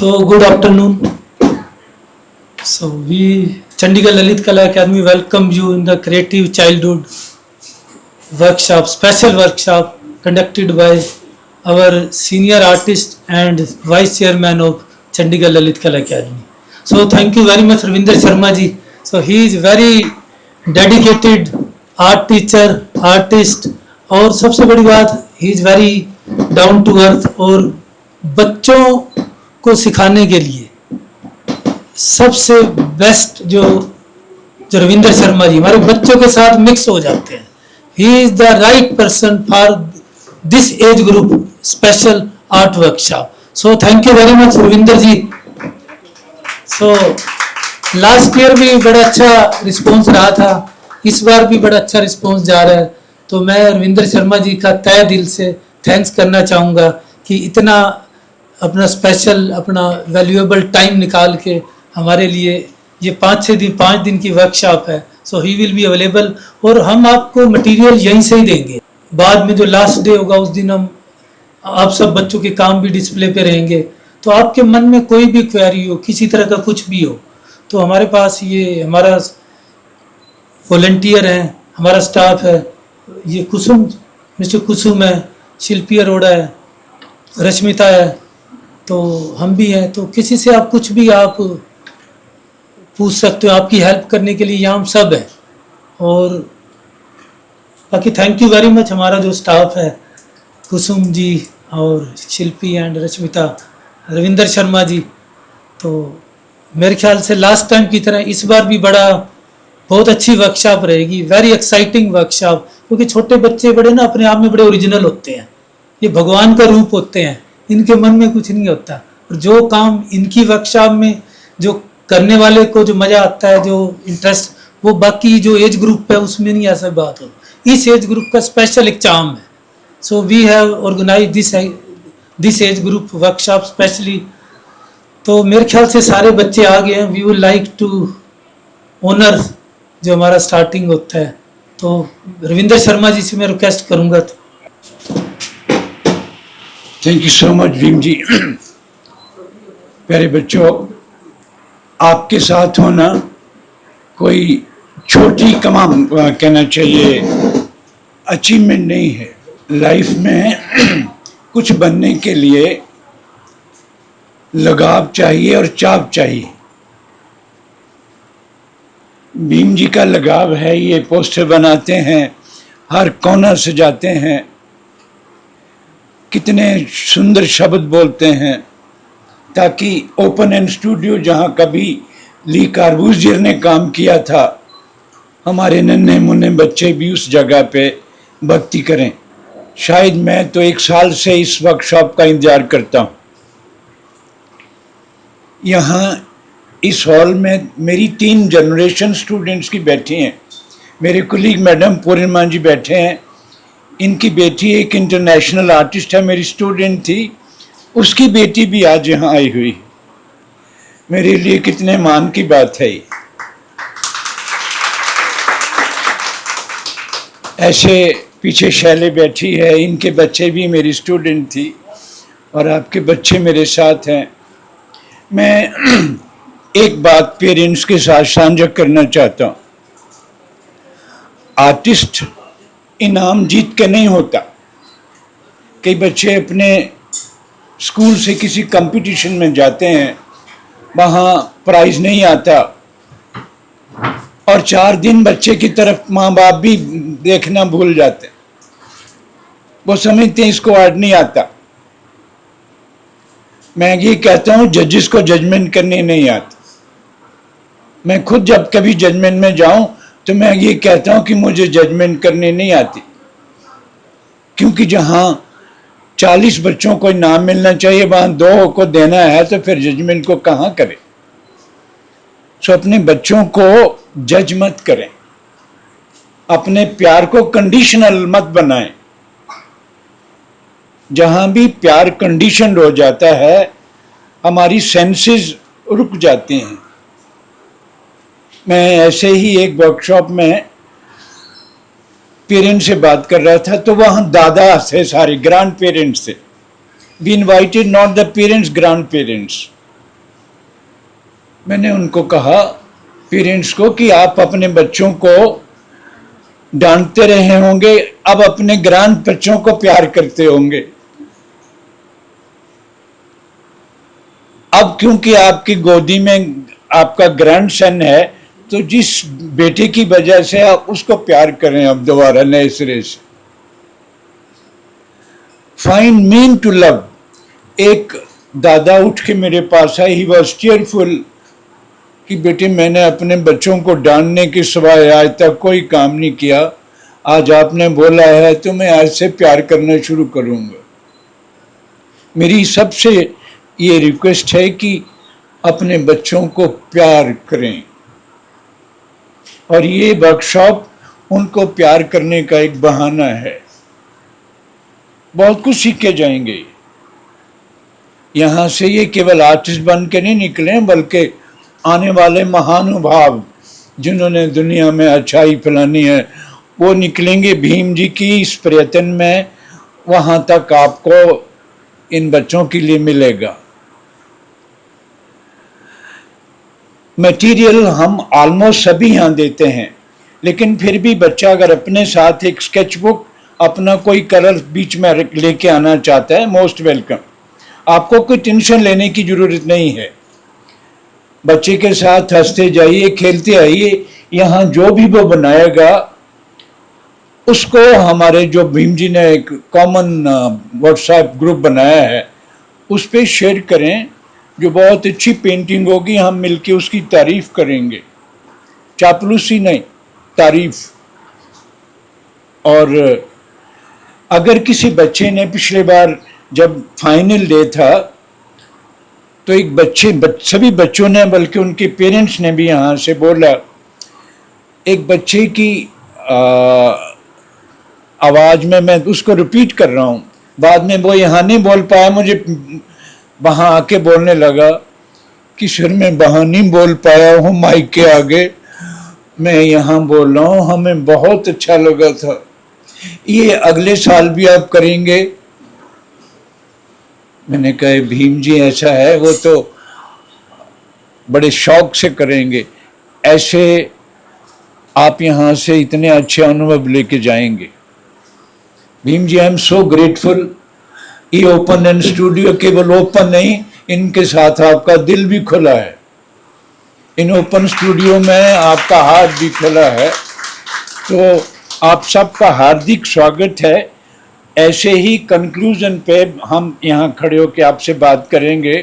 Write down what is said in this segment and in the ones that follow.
So good afternoon. So we Chandigarh Lalit Kala Academy welcome you in the Creative Childhood workshop, special workshop conducted by our senior artist and vice chairman of Chandigarh Lalit Kala Academy. So thank you very much Ravinder Sharma ji. So he is very dedicated art teacher, artist और सबसे बड़ी बात he is very down to earth और बच्चों को सिखाने के लिए सबसे बेस्ट जो रविंद्र शर्मा जी हमारे बच्चों के साथ मिक्स हो जाते हैं. He is the right person for this age group special art workshop. So thank you very much Ravindra ji. So last year भी बड़ा अच्छा रिस्पॉन्स रहा था, इस बार भी बड़ा अच्छा रिस्पॉन्स जा रहा है. तो मैं रविंद्र शर्मा जी का तहे दिल से थैंक्स करना चाहूँगा कि इतना अपना स्पेशल अपना वैल्यूएबल टाइम निकाल के हमारे लिए ये 5 दिन की वर्कशॉप है. सो ही विल बी अवेलेबल और हम आपको मटेरियल यहीं से ही देंगे. बाद में जो लास्ट डे होगा उस दिन हम आप सब बच्चों के काम भी डिस्प्ले पे रहेंगे. तो आपके मन में कोई भी क्वेरी हो, किसी तरह का कुछ भी हो, तो हमारे पास ये हमारा वॉलंटियर हैं, हमारा स्टाफ है, ये कुसुम मिस्टर कुसुम है, शिल्पी अरोड़ा है, रश्मिता है, तो हम भी हैं. तो किसी से आप कुछ भी आप पूछ सकते हो, आपकी हेल्प करने के लिए यहाँ हम सब हैं. और बाकी थैंक यू वेरी मच हमारा जो स्टाफ है, कुसुम जी और शिल्पी एंड रश्मिता, रविंदर शर्मा जी. तो मेरे ख्याल से लास्ट टाइम की तरह इस बार भी बहुत अच्छी वर्कशॉप रहेगी, वेरी एक्साइटिंग वर्कशॉप. क्योंकि छोटे बच्चे बड़े ना अपने आप में बड़े ओरिजिनल होते हैं, ये भगवान का रूप होते हैं, इनके मन में कुछ नहीं होता. और जो काम इनकी वर्कशॉप में जो करने वाले को जो मज़ा आता है, जो इंटरेस्ट, वो बाकी जो एज ग्रुप है उसमें नहीं ऐसा बात हो. इस एज ग्रुप का स्पेशल एक चार्म है. So we have organise this age group workshop specially. तो मेरे ख्याल से सारे बच्चे आ गए हैं. We would like to honour जो हमारा स्टार्टिंग होता है. तो रविंद्र शर्मा जी से मैं रिक्वेस्ट करूंगा. Thank you so much Bhim ji. प्यारे बच्चों, आपके साथ होना कोई छोटी कमाल कहना चाहिए अचीवमेंट नहीं है. लाइफ में कुछ बनने के लिए लगाव चाहिए और चाव चाहिए. भीम जी का लगाव है, ये पोस्टर बनाते हैं, हर कॉर्नर से जाते हैं, कितने सुंदर शब्द बोलते हैं, ताकि ओपन एंड स्टूडियो जहाँ कभी ली कार्बूजियर ने काम किया था, हमारे नन्हे मुन्ने बच्चे भी उस जगह पे भक्ति करें. शायद मैं तो 1 साल से इस वर्कशॉप का इंतजार करता हूँ. यहाँ इस हॉल में मेरी 3 जनरेशन स्टूडेंट्स की बैठी हैं. मेरे कुलीग मैडम पूर्णिमा जी बैठे हैं, इनकी बेटी एक इंटरनेशनल आर्टिस्ट है, मेरी स्टूडेंट थी, उसकी बेटी भी आज यहाँ आई हुई. मेरे लिए कितने मान की बात है ये. ऐसे पीछे शैले बैठी है, इनके बच्चे भी मेरी स्टूडेंट थी और आपके बच्चे मेरे साथ हैं. मैं एक बात पेरेंट्स के साथ साझा करना चाहता हूँ. आर्टिस्ट इनाम जीत के नहीं होता. कई बच्चे अपने स्कूल से किसी कंपटीशन में जाते हैं, वहाँ प्राइज नहीं आता और 4 दिन बच्चे की तरफ माँ बाप भी देखना भूल जाते हैं. वो समझते हैं इसको आर्ट नहीं आता. मैं ये कहता हूँ जजेस को जजमेंट करने नहीं आती. मैं खुद जब कभी जजमेंट में जाऊं तो मैं ये कहता हूं कि मुझे जजमेंट करने नहीं आती. क्योंकि जहां 40 बच्चों को इनाम मिलना चाहिए, वहां 2 को देना है, तो फिर जजमेंट को कहां करें. सो अपने बच्चों को जज मत करें, अपने प्यार को कंडीशनल मत बनाएं. जहां भी प्यार कंडीशनड हो जाता है, हमारी सेंसेस रुक जाती हैं. मैं ऐसे ही एक वर्कशॉप में पेरेंट्स से बात कर रहा था, तो वहाँ दादा थे, सारे ग्रैंड पेरेंट्स थे. We invited not the parents, grand parents. मैंने उनको कहा पेरेंट्स को कि आप अपने बच्चों को डांटते रहे होंगे, अब अपने ग्रांड बच्चों को प्यार करते होंगे। अब क्योंकि आपकी गोदी में आपका ग्रैंड सन है, तो जिस बेटे की वजह से आप उसको प्यार करें अब दोबारा नए सिरे से। Find mean to love. एक दादा उठ के मेरे पास आए, ही वॉज चेयरफुल कि बेटे मैंने अपने बच्चों को डांटने के सिवाय आज तक कोई काम नहीं किया, आज आपने बोला है तो मैं आज से प्यार करना शुरू करूंगा। मेरी सबसे ये रिक्वेस्ट है कि अपने बच्चों को प्यार करें, और ये वर्कशॉप उनको प्यार करने का एक बहाना है। बहुत कुछ सीख के जाएंगे। यहाँ से ये केवल आर्टिस्ट बन के नहीं निकले, बल्कि आने वाले महानुभाव जिन्होंने दुनिया में अच्छाई फैलानी है, वो निकलेंगे भीम जी की इस प्रयत्न में। वहाँ तक आपको इन बच्चों के लिए मिलेगा। मटेरियल हम ऑलमोस्ट सभी यहाँ देते हैं, लेकिन फिर भी बच्चा अगर अपने साथ एक स्केच बुक, अपना कोई कलर बीच में लेके आना चाहता है, मोस्ट वेलकम। आपको कोई टेंशन लेने की जरूरत नहीं है। बच्चे के साथ हंसते जाइए, खेलते आइए। यहाँ जो भी वो बनाएगा उसको हमारे जो भीम जी ने एक कॉमन व्हाट्सएप ग्रुप बनाया है उस पर शेयर करें। जो बहुत अच्छी पेंटिंग होगी, हम मिलके उसकी तारीफ करेंगे, चापलूसी नहीं, तारीफ। और अगर किसी बच्चे ने पिछले बार जब फाइनल डे था तो एक सभी बच्चों ने, बल्कि उनके पेरेंट्स ने भी यहाँ से बोला, एक बच्चे की आवाज में, मैं उसको रिपीट कर रहा हूँ, बाद में वो यहाँ नहीं बोल पाया, मुझे वहाँ आके बोलने लगा कि सर मैं वहाँ नहीं बोल पाया हूँ माइक के आगे, मैं यहाँ बोल रहा हूँ, हमें बहुत अच्छा लगा था। ये अगले साल भी आप करेंगे? मैंने कहा भीम जी ऐसा है, वो तो बड़े शौक से करेंगे। ऐसे आप यहाँ से इतने अच्छे अनुभव लेके जाएंगे। Bhim ji, I am so grateful. ये ओपन एंड स्टूडियो केवल ओपन नहीं, इनके साथ आपका दिल भी खुला है। इन ओपन स्टूडियो में आपका हाथ भी खुला है, तो आप सबका हार्दिक स्वागत है। ऐसे ही कंक्लूजन पे हम यहाँ खड़े होकर आपसे बात करेंगे।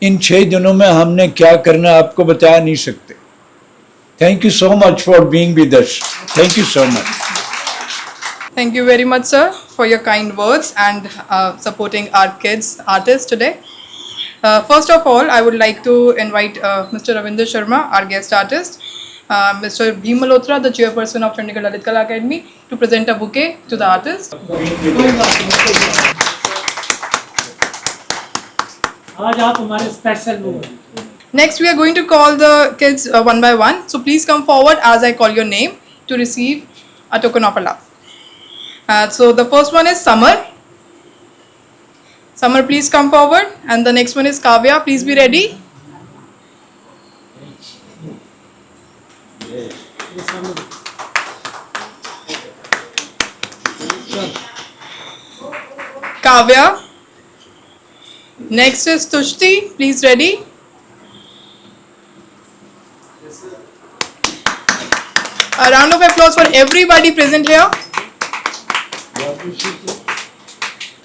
इन 6 दिनों में हमने क्या करना आपको बता नहीं सकते। Thank you so much for being with us. Thank you so much. Thank you very much, sir, for your kind words and supporting our kids artists today. First of all, I would like to invite Mr. Ravinder Sharma, our guest artist, Mr. Bhim Malhotra, the chairperson of Chandigarh Lalit Kala Academy, to present a bouquet to the artist. आज आप हमारे special लोग हैं। Next, we are going to call the kids one by one. So please come forward as I call your name to receive a token of love. So the first one is Samar. Samar, please come forward. And the next one is Kavya. Please be ready. Kavya. Next is Tushti. Please ready. A round of applause for everybody present here.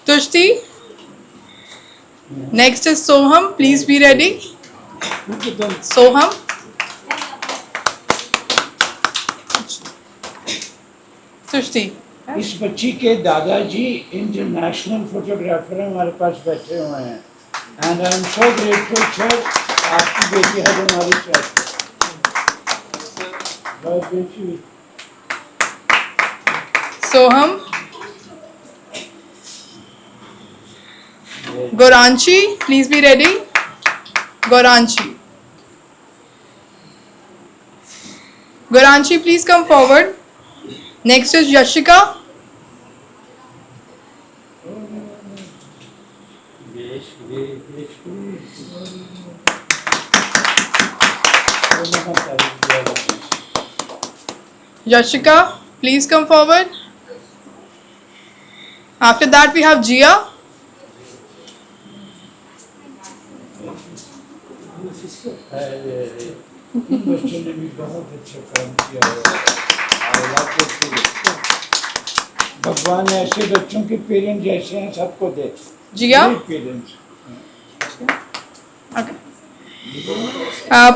Tushti. Next is Soham. Please be ready. Soham. Tushti. इस बच्ची के दादाजी international photographer हमारे पास बैठे हुए हैं, and I am so grateful sir, आपकी बेटी है हमारी साथ। Soham. Goranchi, please be ready. Goranchi. Goranchi, please come forward. Next is Yashika. Yashika, please come forward. After that, we have Jia. बच्चों ने भी बहुत अच्छा काम किया है। भगवान ऐसे बच्चों के पेरेंट्स जैसे हैं सबको दे। Jia. Parents Okay.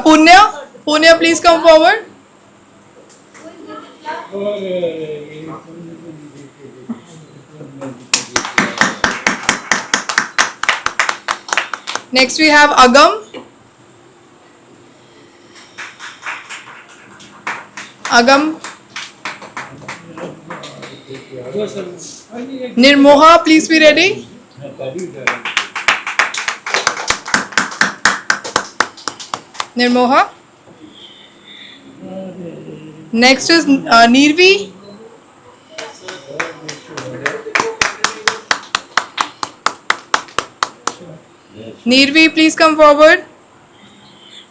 Punya. Punya, please come forward. और Next, we have Agam. Agam. Nirmoha, please be ready. Nirmoha. Next is Nirvi. Nirvi, please come forward.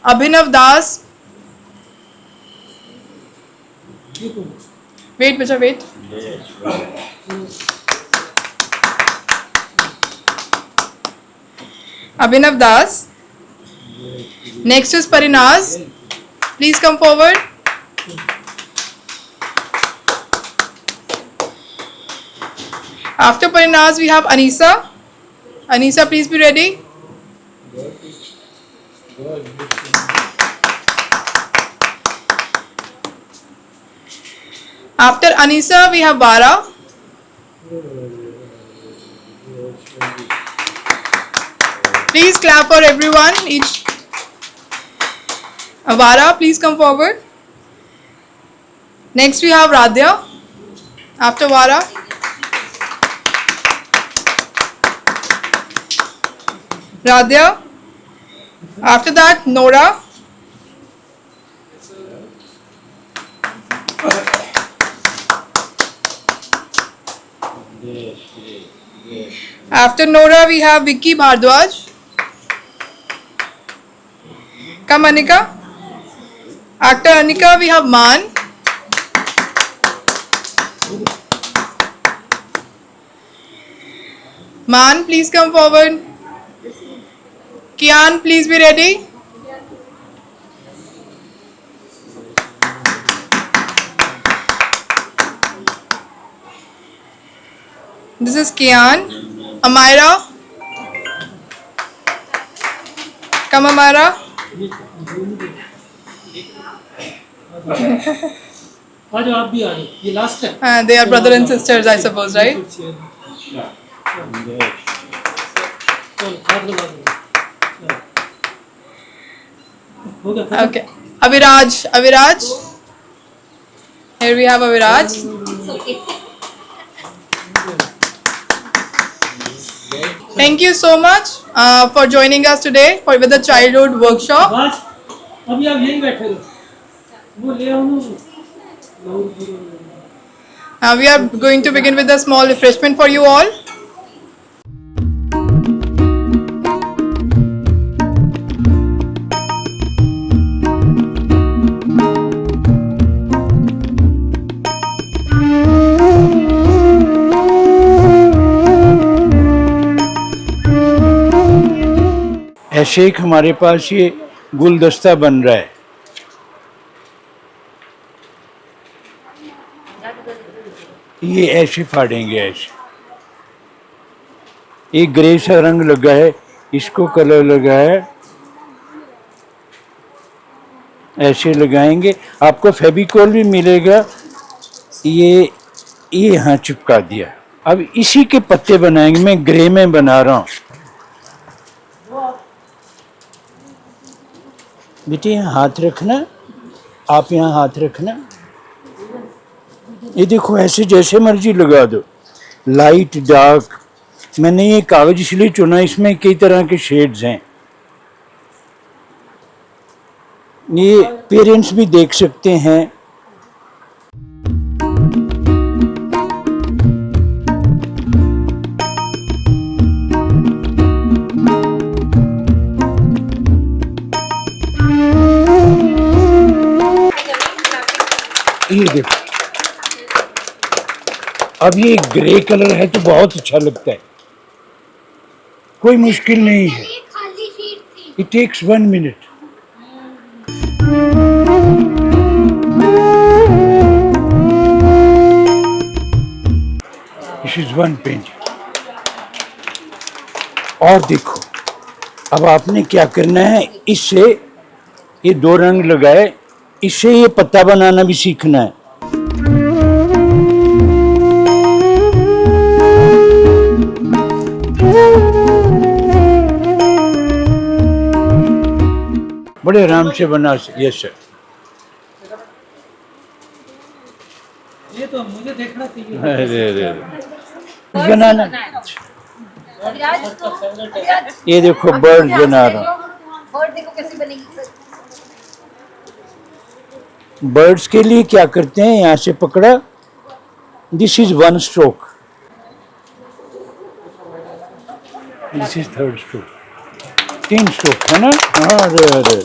Abhinav Das. Wait, bacha, wait. Abhinav Das. Next is Parinaz. Please come forward. After Parinaz, we have Anisa. Anisa, please be ready. After Anisa, we have Vara. Please clap for everyone. Each Vara, please come forward. Next, we have Radhya. After Vara. Radhya. After that, Nora. After Nora, we have Vicky Bhardwaj. Come, Anika. After Anika, we have Man. Man, please come forward. Kian, please be ready. This is Kian. Amira. Come, Amira. आज आप भी आ रहे, ये last है। They are brother and sisters, I suppose, right? चलो, हाथ लगा दो। हो गया खत्म? Okay. Aviraj. Aviraj. Here we have Aviraj. Thank you so much for joining us today with the childhood workshop. बस अभी आप यहीं बैठे रहो, वो ले आओ ना। We are going to begin with a small refreshment for you all. ऐसे एक हमारे पास ये गुलदस्ता बन रहा है। ये ऐसे फाड़ेंगे, ऐसे एक ग्रे सा रंग लगा है, इसको कलर लगा है, ऐसे लगाएंगे। आपको फेविकॉल भी मिलेगा। ये यहाँ चिपका दिया। अब इसी के पत्ते बनाएंगे। मैं ग्रे में बना रहा हूँ। बेटे यहाँ हाथ रखना, आप यहाँ हाथ रखना। ये देखो ऐसे जैसे मर्जी लगा दो, लाइट डार्क। मैंने ये कागज इसलिए चुना, इसमें कई तरह के शेड्स हैं। ये पेरेंट्स भी देख सकते हैं। ये देखो, अब ये ग्रे कलर है तो बहुत अच्छा लगता है, कोई मुश्किल नहीं है। It takes 1 minute. This is 1 painting. और देखो, अब आपने क्या करना है, इससे ये 2 रंग लगाए, इससे ये पत्ता बनाना भी सीखना है। बड़े आराम से बना। Yes sir. ये तो मुझे देखना चाहिए। अरे बनाना, ये देखो बर्ड बना रहा हूँ। बर्ड देखो कैसी बनेगी। बर्ड्स के लिए क्या करते हैं, यहाँ से पकड़ा, this is 1 stroke, this is 3rd stroke, 3 stroke है ना। अरे अरे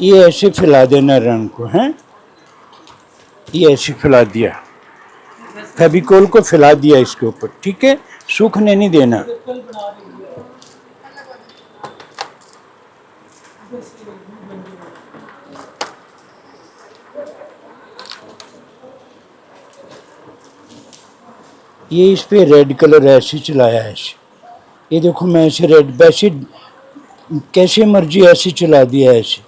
ये ऐसे फैला देना रंग को, हैं, ये ऐसे फैला दिया, फेविकोल को फैला दिया इसके ऊपर, ठीक है, सूखने नहीं देना। ये इस पे रेड कलर ऐसे चलाया है, ऐसे, ये देखो मैं ऐसे रेड, वैसे कैसे मर्जी ऐसे चला दिया ऐसे,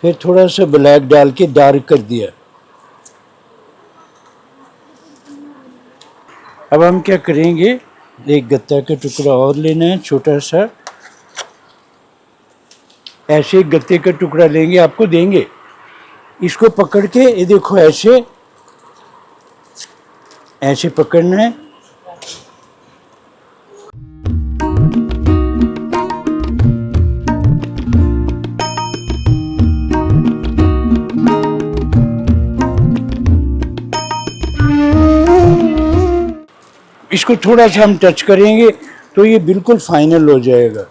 फिर थोड़ा सा ब्लैक डाल के डार्क कर दिया। अब हम क्या करेंगे, एक गत्ता का टुकड़ा और लेना है छोटा सा, ऐसे एक गत्ते का टुकड़ा लेंगे, आपको देंगे, इसको पकड़ के ये देखो ऐसे ऐसे पकड़ना है। इसको थोड़ा सा हम टच करेंगे तो ये बिल्कुल फाइनल हो जाएगा।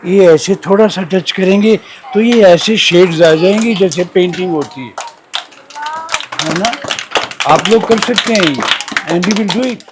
ये ऐसे थोड़ा सा टच करेंगे तो ये ऐसे शेड्स आ जाएंगी जैसे पेंटिंग होती है ना। आप लोग कर सकते हैं and you will do it.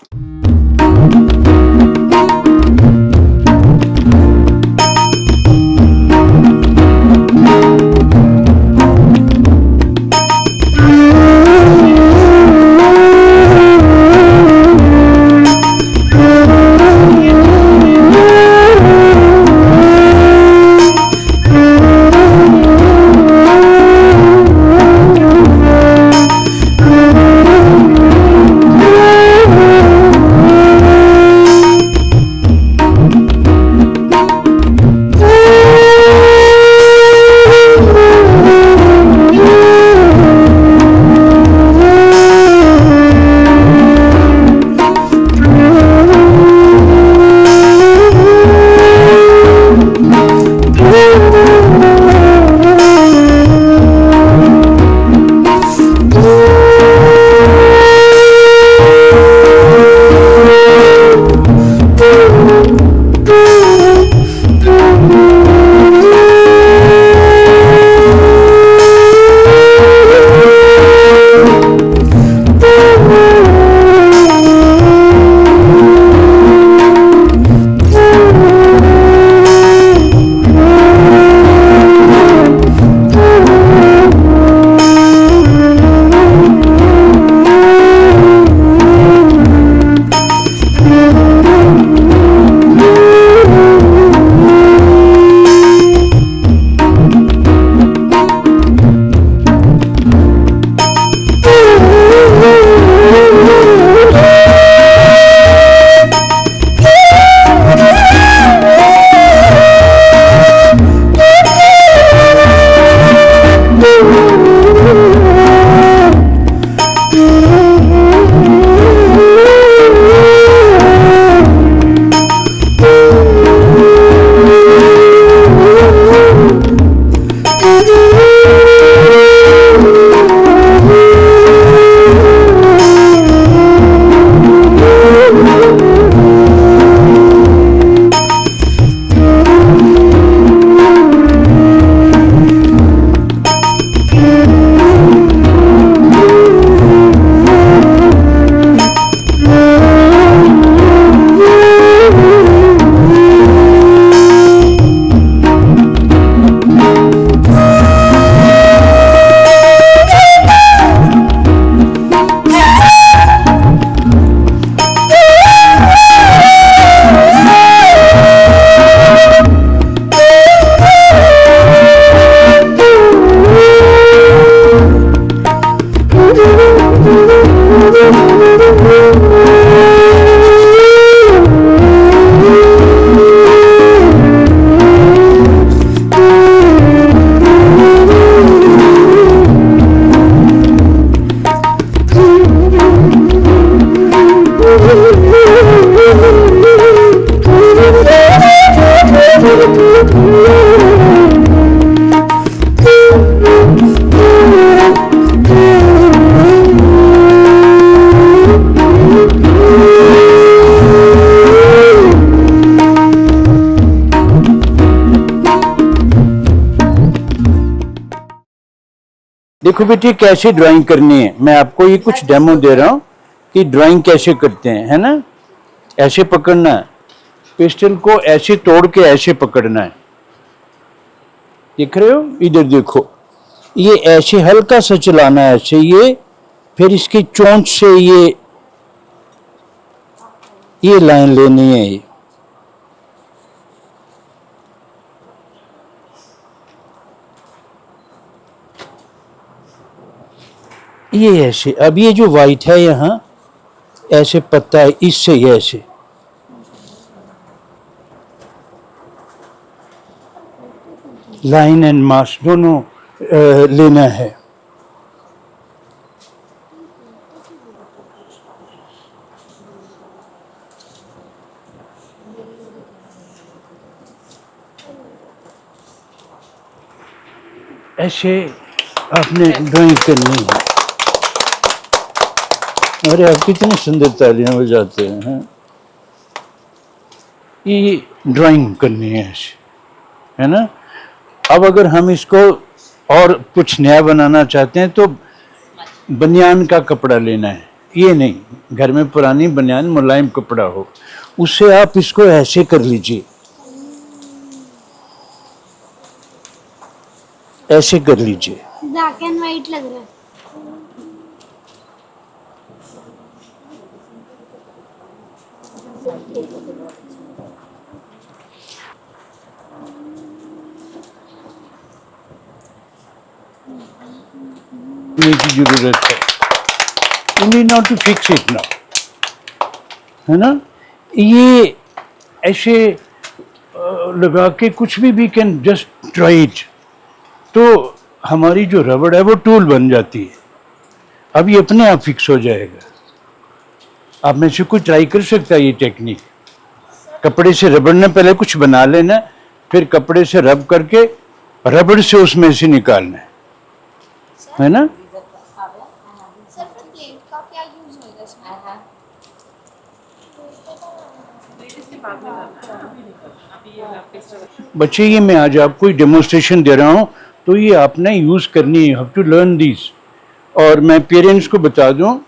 देखो बेटी कैसे ड्राइंग करनी है, मैं आपको ये कुछ डेमो दे रहा हूँ कि ड्राइंग कैसे करते हैं, है ना। ऐसे पकड़ना है, पेस्टल को ऐसे तोड़ के ऐसे पकड़ना है, देख रहे हो, इधर देखो, ये ऐसे हल्का सा चलाना है ऐसे, ये फिर इसकी चोंच से ये लाइन लेनी है, ये ऐसे। अब ये जो वाइट है यहाँ ऐसे पत्ता है, इससे ये ऐसे लाइन एंड मास दोनों लेना है। ऐसे आपने ड्राइंग करनी है। अरे आप कितनी सुंदर तालियां बजाते हैं। ये ड्राइंग करनी है ऐसे, है ना। अब अगर हम इसको और कुछ नया बनाना चाहते हैं तो बनियान का कपड़ा लेना है, ये नहीं, घर में पुरानी बनियान मुलायम कपड़ा हो, उससे आप इसको ऐसे कर लीजिए, ऐसे कर लीजिए। ब्लैक एंड व्हाइट लग रहा है। की जरूरत है, you need not to fix it now, है ना। ये ऐसे लगा के कुछ भी कैन जस्ट ट्राई इट, तो हमारी जो रबड़ है वो टूल बन जाती है। अब ये अपने आप फिक्स हो जाएगा। आप में से कोई ट्राई कर सकता है ये टेक्निक। कपड़े से रबड़ ने पहले कुछ बना लेना, फिर कपड़े से रब करके रबड़ से उसमें से निकालना है ना। सर फिर प्लेट का क्या यूज होगा इसमें? बच्चे ये मैं आज आपको डेमोन्स्ट्रेशन दे रहा हूँ, तो ये आपने यूज करनी है, हैव टू लर्न दिस। और मैं पेरेंट्स को बता दूं,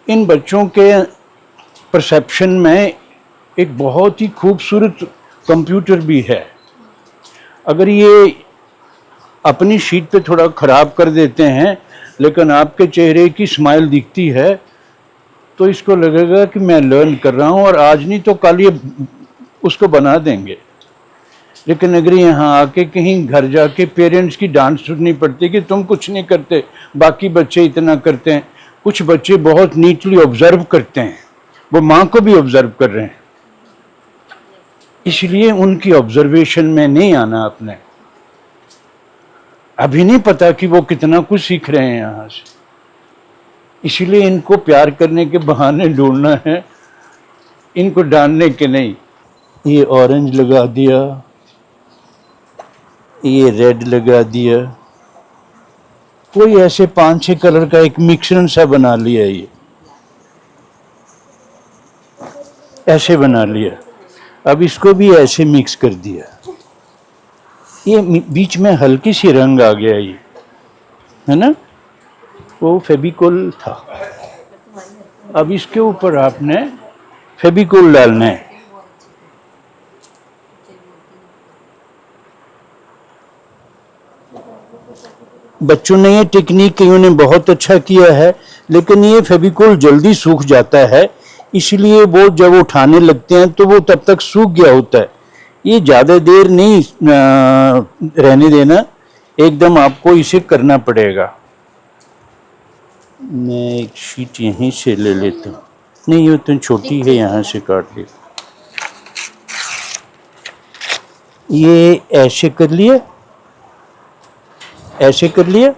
इन बच्चों के परसेप्शन में एक बहुत ही खूबसूरत कंप्यूटर भी है। अगर ये अपनी शीट पे थोड़ा ख़राब कर देते हैं लेकिन आपके चेहरे की स्माइल दिखती है तो इसको लगेगा कि मैं लर्न कर रहा हूँ, और आज नहीं तो कल ये उसको बना देंगे। लेकिन अगर यहाँ आके कहीं घर जाके पेरेंट्स की डांट सुननी पड़ती कि तुम कुछ नहीं करते, बाकी बच्चे इतना करते हैं। कुछ बच्चे बहुत नीटली ऑब्जर्व करते हैं, वो माँ को भी ऑब्जर्व कर रहे हैं, इसलिए उनकी ऑब्जर्वेशन में नहीं आना आपने। अभी नहीं पता कि वो कितना कुछ सीख रहे हैं यहाँ से, इसलिए इनको प्यार करने के बहाने ढूंढना है, इनको डांटने के नहीं। ये ऑरेंज लगा दिया, ये रेड लगा दिया, कोई ऐसे 5-6 कलर का एक मिक्सचर सा बना लिया, ये ऐसे बना लिया। अब इसको भी ऐसे मिक्स कर दिया, ये बीच में हल्की सी रंग आ गया, ये है ना, वो फेविकोल था। अब इसके ऊपर आपने फेविकोल डालना है। बच्चों ने ये टेक्निक इन्होंने बहुत अच्छा किया है, लेकिन ये फेविकोल जल्दी सूख जाता है, इसलिए वो जब उठाने लगते हैं तो वो तब तक सूख गया होता है। ये ज़्यादा देर नहीं रहने देना, एकदम आपको इसे करना पड़ेगा। मैं एक शीट यहीं से ले लेता हूँ, नहीं ये तो छोटी है, यहाँ से काट ले। ये ऐसे कर लिया, ऐसे कर लिया।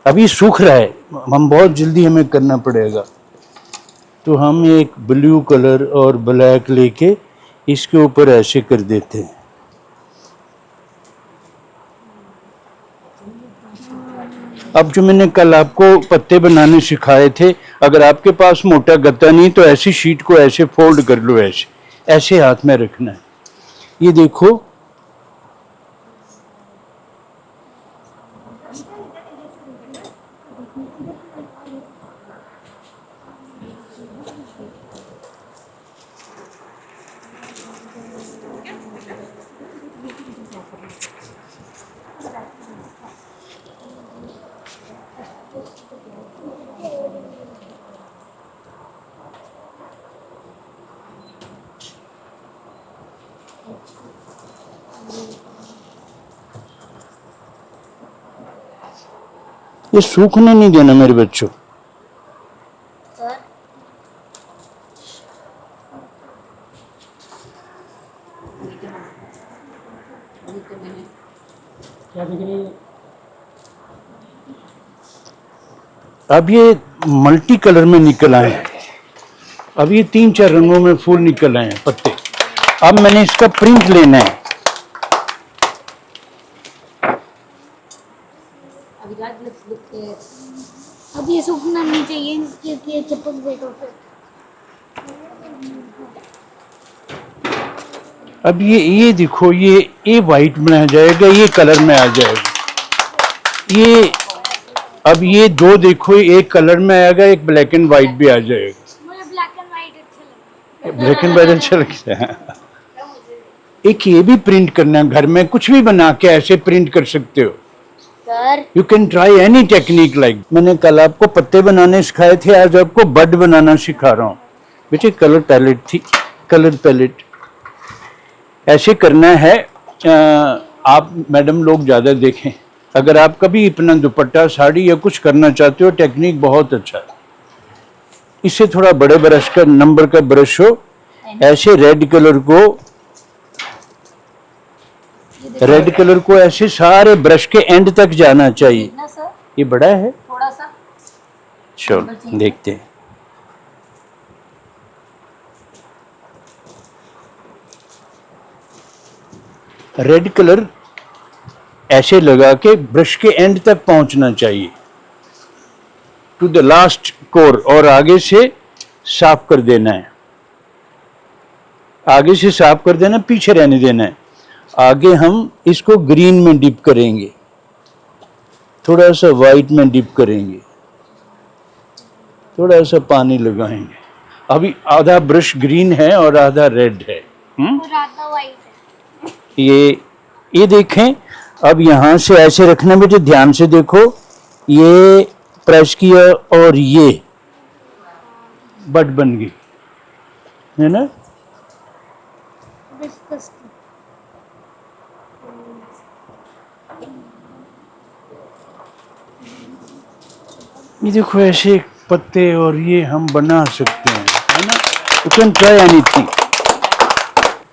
अभी सूख रहा है, हम बहुत जल्दी हमें करना पड़ेगा, तो हम एक ब्लू कलर और ब्लैक लेके इसके ऊपर ऐसे कर देते हैं। अब जो मैंने कल आपको पत्ते बनाने सिखाए थे, अगर आपके पास मोटा गत्ता नहीं तो ऐसी शीट को ऐसे फोल्ड कर लो, ऐसे ऐसे हाथ में रखना है। ये देखो, ये सूखने नहीं देना मेरे बच्चों। सर अब ये मल्टी कलर में निकल आए हैं। अब ये 3-4 रंगों में फूल निकल आए हैं पत्ते। अब मैंने इसका प्रिंट लेना है। अब ये सूखना नहीं चाहिए क्योंकि ये चिपक जाएगा फिर। अब ये देखो, ये वाइट में आ जाएगा, ये कलर में आ जाएगा। ये अब ये दो देखो, एक कलर में आएगा, एक ब्लैक एंड वाइट भी आ जाएगा। मुझे ब्लैक एंड वाइट अच्छा लगता ब्लैक एंड वाइट अच्छा लगता है। एक ये भी प्रिंट करना है, घर में कुछ भी बना के ऐसे प्रिंट कर सकते हो। Sir you can try any technique like. मैंने कल आपको पत्ते बनाने सिखाए थे, आज आपको बड बनाना सिखा रहा हूँ। बेटे कलर पैलेट थी, कलर पैलेट ऐसे करना है। आप मैडम लोग ज़्यादा देखें। अगर आप कभी अपना दुपट्टा साड़ी या कुछ करना चाहते हो, टेक्निक बहुत अच्छा है। इससे थोड़ा बड़े ब्रश का, नंबर का ब्रश हो, ऐसे रेड कलर को ऐसे सारे ब्रश के एंड तक जाना चाहिए। ना सर ये बड़ा है, थोड़ा सा चलो देखते हैं। रेड कलर ऐसे लगा के ब्रश के एंड तक पहुंचना चाहिए, टू द लास्ट कोर, और आगे से साफ कर देना है। आगे से साफ कर देना, पीछे रहने देना है। आगे हम इसको ग्रीन में डिप करेंगे, थोड़ा सा वाइट में डिप करेंगे, थोड़ा सा पानी लगाएंगे। अभी आधा ब्रश ग्रीन है और आधा रेड है। राधा वाइट है। ये देखें। अब यहाँ से ऐसे रखना बेटे, ध्यान से देखो। ये प्रेस किया और ये बड बन गई, है ना। डिस्कस ये देखो ऐसे पत्ते, और ये हम बना सकते हैं, है ना। You can try anything.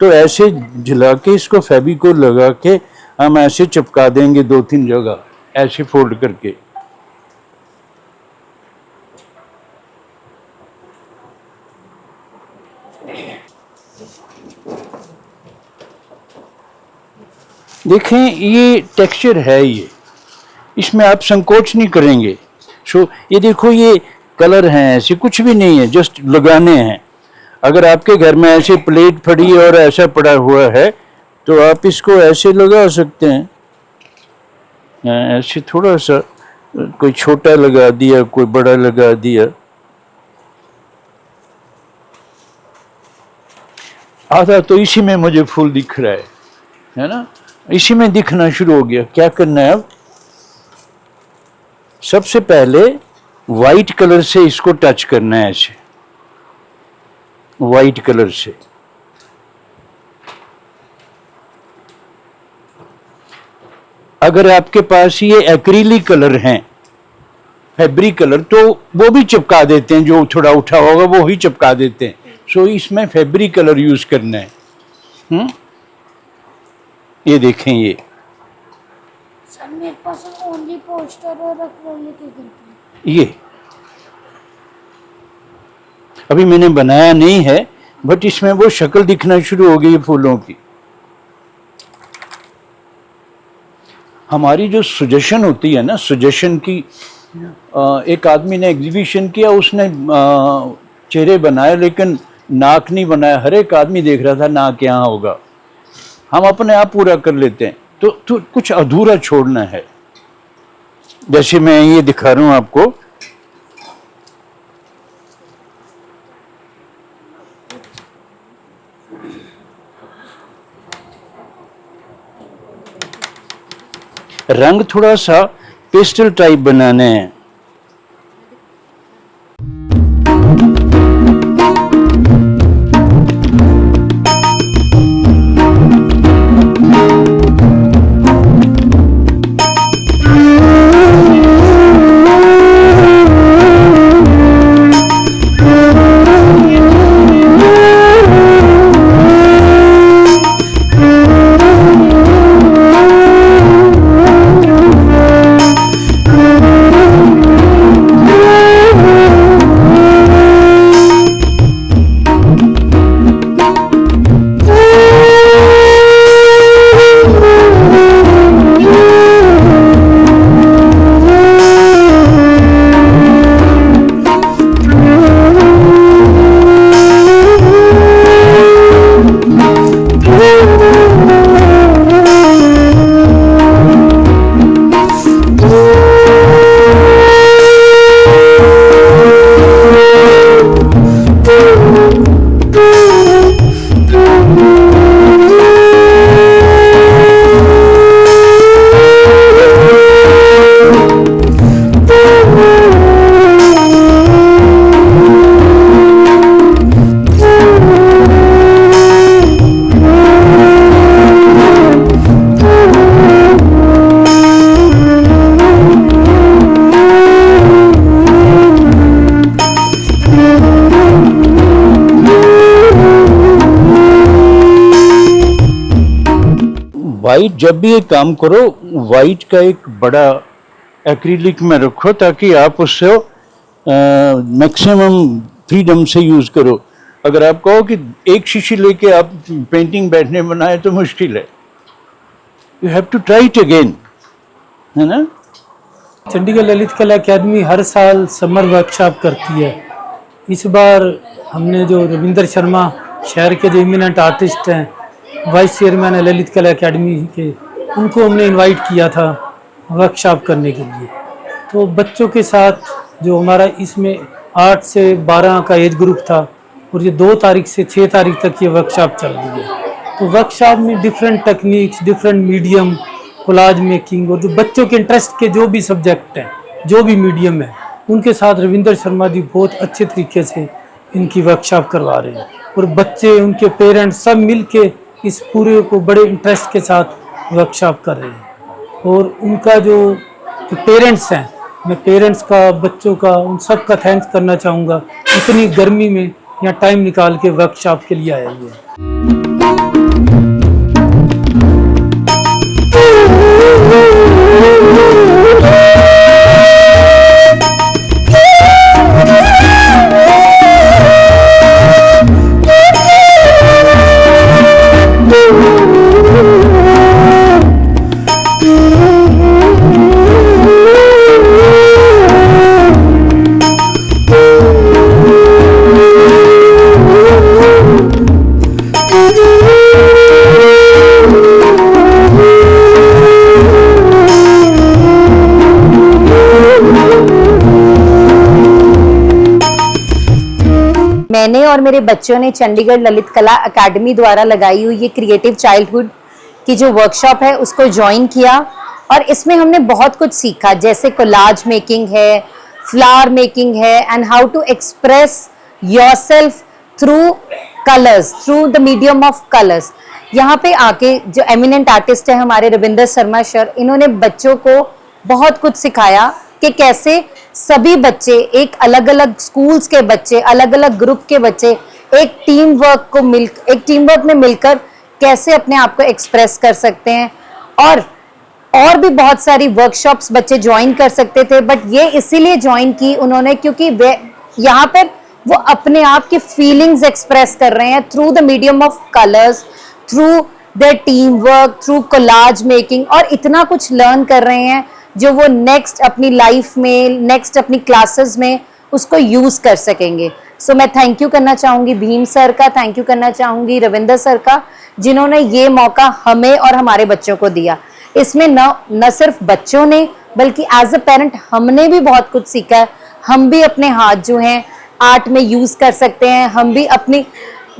तो ऐसे जला के इसको फेविकोल लगा के हम ऐसे चिपका देंगे 2-3 जगह, ऐसे फोल्ड करके। देखें ये टेक्सचर है, ये इसमें आप संकोच नहीं करेंगे। सो ये देखो, ये कलर हैं, ऐसे कुछ भी नहीं है, जस्ट लगाने हैं। अगर आपके घर में ऐसे प्लेट पड़ी और ऐसा पड़ा हुआ है तो आप इसको ऐसे लगा सकते हैं। ऐसे थोड़ा सा, कोई छोटा लगा दिया, कोई बड़ा लगा दिया। आधा तो इसी में मुझे फूल दिख रहा है ना। इसी में दिखना शुरू हो गया। क्या करना है अब? सबसे पहले वाइट कलर से इसको टच करना है, ऐसे वाइट कलर से। अगर आपके पास ये एक्रिलिक कलर हैं, फैब्रिक कलर, तो वो भी चिपका देते हैं, जो थोड़ा उठा होगा वो ही चिपका देते हैं। सो इसमें फैब्रिक कलर यूज करना है। ये देखें, ये सर मेरे पास ओनली पोस्टर और एक्रिलिक ही करते हैं। ये अभी मैंने बनाया नहीं है, बट इसमें वो शक्ल दिखना शुरू हो गई है फूलों की। हमारी जो सजेशन होती है ना, सजेशन की, एक आदमी ने एग्जीबिशन किया, उसने चेहरे बनाए लेकिन नाक नहीं बनाया। हर एक आदमी देख रहा था नाक यहाँ होगा। हम अपने आप पूरा कर लेते हैं, तो कुछ अधूरा छोड़ना है। जैसे मैं ये दिखा रहा हूं आपको, रंग थोड़ा सा पेस्टल टाइप बनाना है। वाइट जब भी ये काम करो, वाइट का एक बड़ा एक्रिलिक में रखो ताकि आप उससे मैक्सिमम फ्रीडम से यूज करो। अगर आप कहो कि एक शीशी लेके आप पेंटिंग बैठने बनाए तो मुश्किल है। You have to try it again, है ना। चंडीगढ़ ललित कला अकेडमी हर साल समर वर्कशॉप करती है। इस बार हमने जो रविंद्र शर्मा शहर के जो इमिनेंट आर्टिस्ट हैं, वाइस चेयरमैन है ललित कला अकेडमी के, उनको हमने इनवाइट किया था वर्कशॉप करने के लिए। तो बच्चों के साथ जो हमारा इसमें 8 से 12 का एज ग्रुप था, और ये 2 तारीख से 6 तारीख तक ये वर्कशॉप चल रही है। तो वर्कशॉप में different techniques, different medium, collage making, और जो बच्चों के इंटरेस्ट के जो भी सब्जेक्ट हैं, जो भी मीडियम है, उनके साथ रविंद्र शर्मा जी बहुत अच्छे तरीके से इनकी वर्कशॉप करवा रहे हैं। और बच्चे, उनके पेरेंट्स सब मिल के इस पूरे को बड़े इंटरेस्ट के साथ वर्कशॉप कर रहे हैं। और उनका जो पेरेंट्स हैं, मैं पेरेंट्स का, बच्चों का, उन सब का थैंक्स करना चाहूँगा। इतनी गर्मी में यहाँ टाइम निकाल के वर्कशॉप के लिए आए हुए हैं। मैंने और मेरे बच्चों ने चंडीगढ़ ललित कला अकेडमी द्वारा लगाई हुई ये क्रिएटिव चाइल्डहुड की जो वर्कशॉप है उसको ज्वाइन किया, और इसमें हमने बहुत कुछ सीखा, जैसे कोलाज मेकिंग है, फ्लावर मेकिंग है, and how to express yourself through colours, through the medium of colours. यहाँ पे आके जो एमिनेंट आर्टिस्ट है हमारे रविंद्र शर्मा सर, इन्होंने बच्चों को बहुत कुछ सिखाया कि कैसे सभी बच्चे, एक अलग अलग स्कूल्स के बच्चे, अलग अलग ग्रुप के बच्चे एक टीम वर्क में मिलकर कैसे अपने आप को एक्सप्रेस कर सकते हैं। और भी बहुत सारी वर्कशॉप्स बच्चे ज्वाइन कर सकते थे, बट ये इसीलिए ज्वाइन की उन्होंने क्योंकि वे यहाँ पर वो अपने आप की फीलिंग्स एक्सप्रेस कर रहे हैं through the medium of colours, through their team work, through collage making, और इतना कुछ लर्न कर रहे हैं जो वो नेक्स्ट अपनी लाइफ में, नेक्स्ट अपनी क्लासेस में उसको यूज कर सकेंगे। सो मैं थैंक यू करना चाहूंगी भीम सर का, थैंक यू करना चाहूंगी रविंद्र सर का, जिन्होंने ये मौका हमें और हमारे बच्चों को दिया। इसमें न सिर्फ बच्चों ने बल्कि एज अ पेरेंट हमने भी बहुत कुछ सीखा है। हम भी अपने हाथ जो हैं आर्ट में यूज कर सकते हैं, हम भी अपनी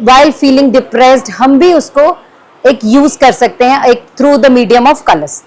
वाइल फीलिंग डिप्रेस्ड हम भी उसको एक यूज कर सकते हैं एक through the medium of colours.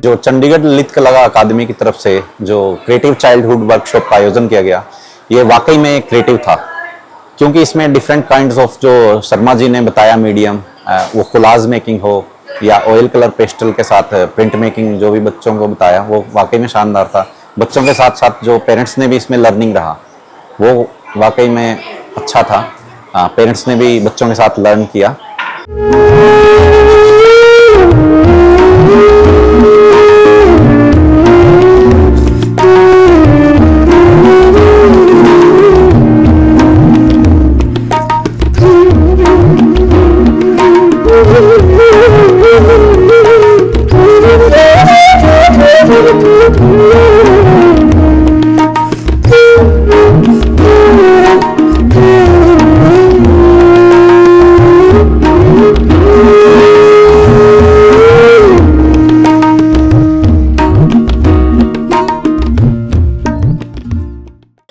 जो चंडीगढ़ ललित कला अकादमी की तरफ से जो क्रिएटिव चाइल्डहुड वर्कशॉप का आयोजन किया गया, ये वाकई में क्रिएटिव था, क्योंकि इसमें डिफरेंट काइंड्स ऑफ जो शर्मा जी ने बताया मीडियम, वो कोलाज मेकिंग हो या ऑयल कलर पेस्टल के साथ प्रिंट मेकिंग, जो भी बच्चों को बताया वो वाकई में शानदार था। बच्चों के साथ साथ जो पेरेंट्स ने भी इसमें लर्निंग रहा वो वाकई में अच्छा था। पेरेंट्स ने भी बच्चों के साथ लर्न किया।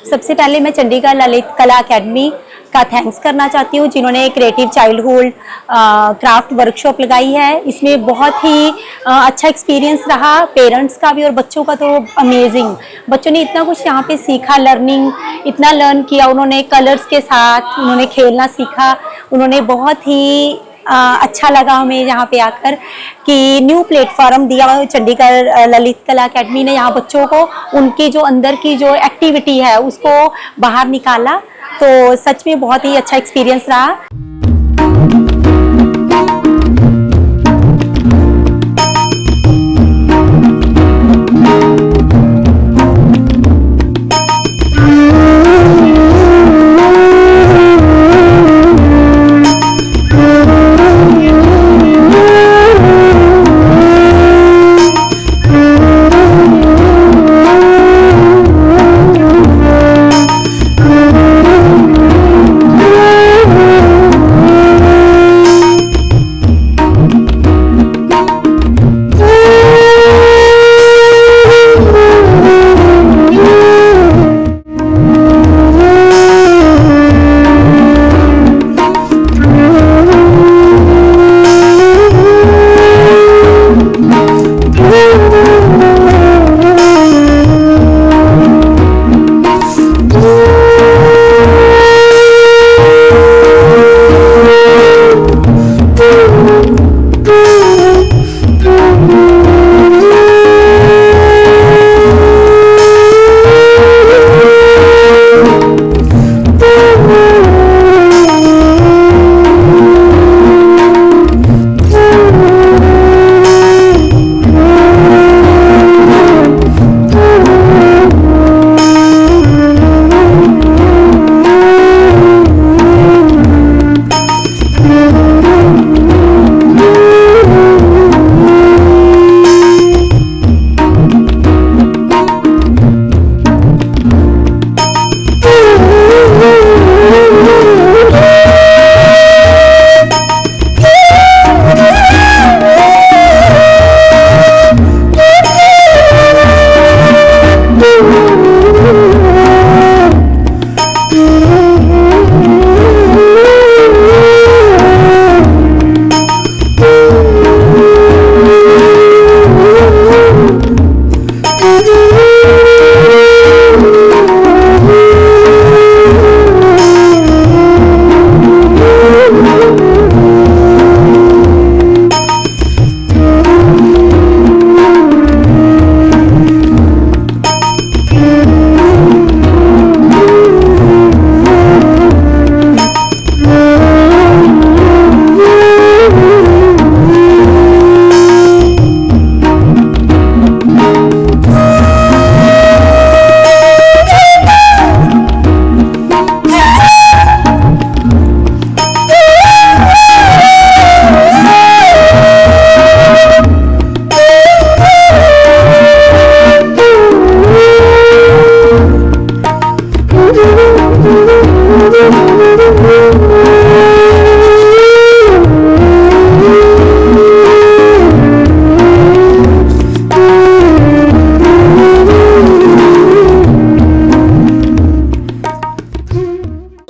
सबसे पहले मैं चंडीगढ़ ललित कला अकेडमी का थैंक्स करना चाहती हूँ, जिन्होंने क्रिएटिव चाइल्डहुड क्राफ्ट वर्कशॉप लगाई है। इसमें बहुत ही अच्छा एक्सपीरियंस रहा पेरेंट्स का भी और बच्चों का तो अमेजिंग। बच्चों ने इतना कुछ यहाँ पे सीखा, लर्निंग इतना लर्न किया उन्होंने, कलर्स के साथ उन्होंने खेलना सीखा। उन्होंने बहुत ही अच्छा लगा हमें यहाँ पे आकर कि न्यू प्लेटफॉर्म दिया चंडीगढ़ ललित कला अकेडमी ने। यहाँ बच्चों को उनकी जो अंदर की जो एक्टिविटी है उसको बाहर निकाला, तो सच में बहुत ही अच्छा एक्सपीरियंस रहा।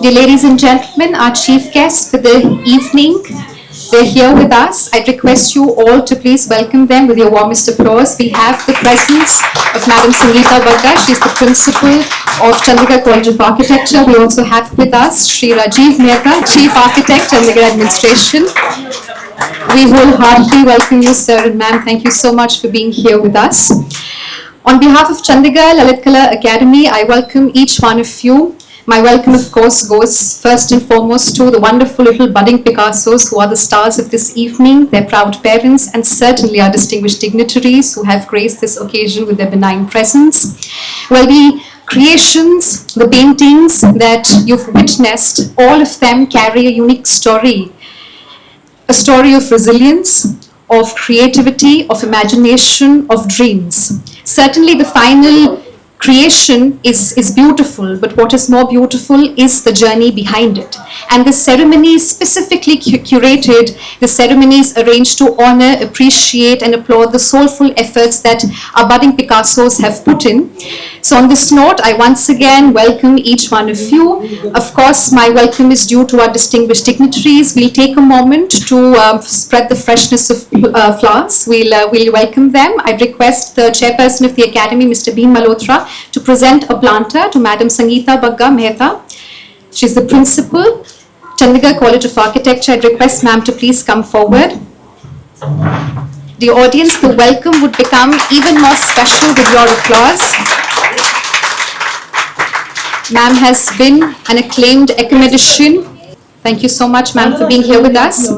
Dear ladies and gentlemen, our chief guests for the evening, they're here with us. I'd request you all to please welcome them with your warmest applause. We have the presence of Madam Sangeeta Bagga. She's the principal of Chandigarh College of Architecture. We also have with us Shri Rajiv Mehta, Chief Architect, Chandigarh Administration. We wholeheartedly welcome you, sir and ma'am. Thank you so much for being here with us. On behalf of Chandigarh Lalit Kala Academy, I welcome each one of you. My welcome, of course, goes first and foremost to the wonderful little budding Picassos who are the stars of this evening, their proud parents, and certainly our distinguished dignitaries who have graced this occasion with their benign presence. Well, the creations, the paintings that you've witnessed, all of them carry a unique story. A story of resilience, of creativity, of imagination, of dreams. Certainly the final creation is beautiful, but what is more beautiful is the journey behind it. And the ceremony is specifically curated, the ceremony is arranged to honor, appreciate and applaud the soulful efforts that our budding Picassos have put in. So on this note, I once again welcome each one of you. Of course, my welcome is due to our distinguished dignitaries. We'll take a moment to spread the freshness of flowers. We'll welcome them. I request the chairperson of the Academy, Mr. Bhim Malhotra, to present a planter to Madam Sangeeta Bagga Mehta. She's the principal, Chandigarh College of Architecture. I request ma'am to please come forward. The audience, the welcome would become even more special with your applause. Ma'am has been an acclaimed academician. Thank you so much, ma'am, for being here with us.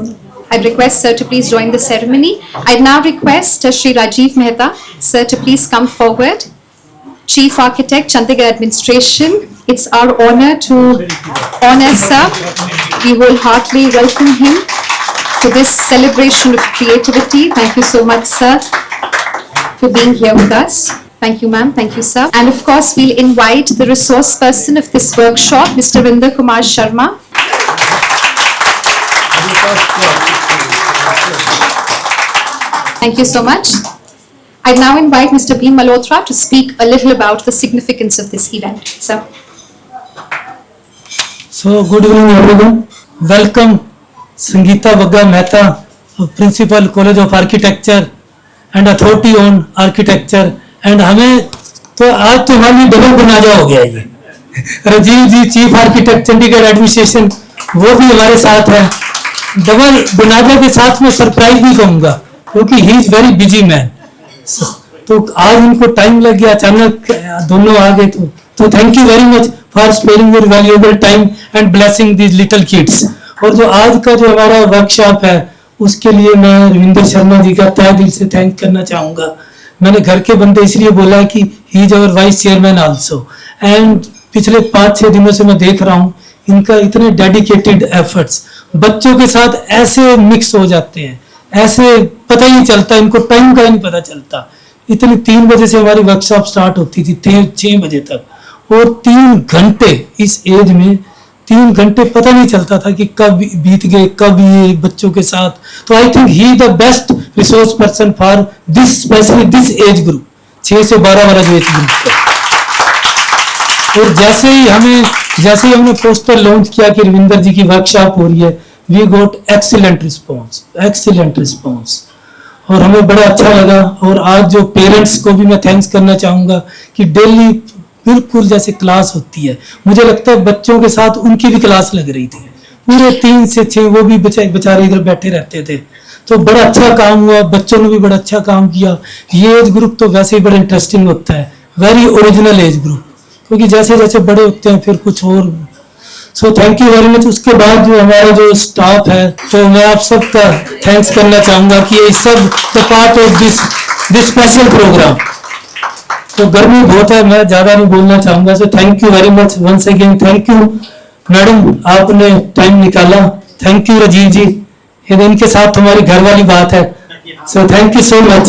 I'd request sir to please join the ceremony. I'd now request Shri Rajiv Mehta, sir, to please come forward. Chief Architect, Chandigarh Administration. It's our honor to honor sir. We wholeheartedly welcome him to this celebration of creativity. Thank you so much, sir, for being here with us. Thank you, ma'am. Thank you, sir. And of course, we'll invite the resource person of this workshop, Mr. Ravinder Kumar Sharma. Thank you so much. I now invite Mr. Bhim Malhotra to speak a little about the significance of this event. Sir. So, good evening, everyone. Welcome, Sangeeta Bagga Mehta, Principal College of Architecture and Authority on Architecture. And हमें तो आज तो हमारी double बनाजा हो गया ये राजीव जी chief architect Chandigarh administration वो भी हमारे साथ है डबल बनाजा के साथ में सरप्राइज भी कहूँगा क्योंकि ही इज वेरी बिजी मैन तो आज उनको टाइम लग गया अचानक दोनों आ गए तो thank you very much for sparing your valuable time and blessing this little kids और जो आज का जो हमारा वर्कशॉप है उसके लिए मैं रविंदर शर्मा जी का तहे दिल से थैंक करना चाहूँगा मैंने घर के बंदे इसलिए बोला कि he is our vice chairman also and पिछले 5-6 दिनों से मैं देख रहा हूँ इनका इतने डेडिकेटेड एफर्ट्स बच्चों के साथ ऐसे मिक्स हो जाते हैं ऐसे पता ही नहीं चलता इनको टाइम का ही नहीं पता चलता इतनी 3 बजे से हमारी वर्कशॉप स्टार्ट होती थी 6 बजे तक और 3 घंटे इस एज में 3 घंटे पता नहीं चलता था कि कब बीत गए कब ये बच्चों के साथ तो I think he the best resource person for this specially this age group 6 से 12 वाला जो एज ग्रुप है और जैसे ही हमने पोस्टर लॉन्च किया कि रविंदर जी की वर्कशॉप हो रही है वी गॉट एक्सीलेंट रिस्पॉन्स और हमें बड़ा अच्छा लगा और आज जो पेरेंट्स को भी मैं थैंक्स करना चाहूँगा कि डेली बिल्कुल जैसे क्लास होती है मुझे लगता है बच्चों के साथ उनकी भी क्लास लग रही थी पूरे 3 से 6 वो भी बेचारे इधर बैठे रहते थे तो बड़ा अच्छा काम हुआ बच्चों ने भी बड़ा अच्छा काम किया ये एज ग्रुप तो वैसे ही बड़ा इंटरेस्टिंग होता है वेरी ओरिजिनल एज ग्रुप क्योंकि जैसे जैसे बड़े होते हैं फिर कुछ और सो थैंक यू वेरी मच उसके बाद जो हमारा जो स्टाफ है तो मैं आप सबका थैंक्स करना चाहूँगा कि ये सब the part of this special programme तो गर्मी बहुत है मैं ज्यादा नहीं बोलना चाहूंगा so thank you very much once again thank you madam आपने टाइम निकाला थैंक यू राजीव जी इनके साथ हमारी घर वाली बात है so thank you so much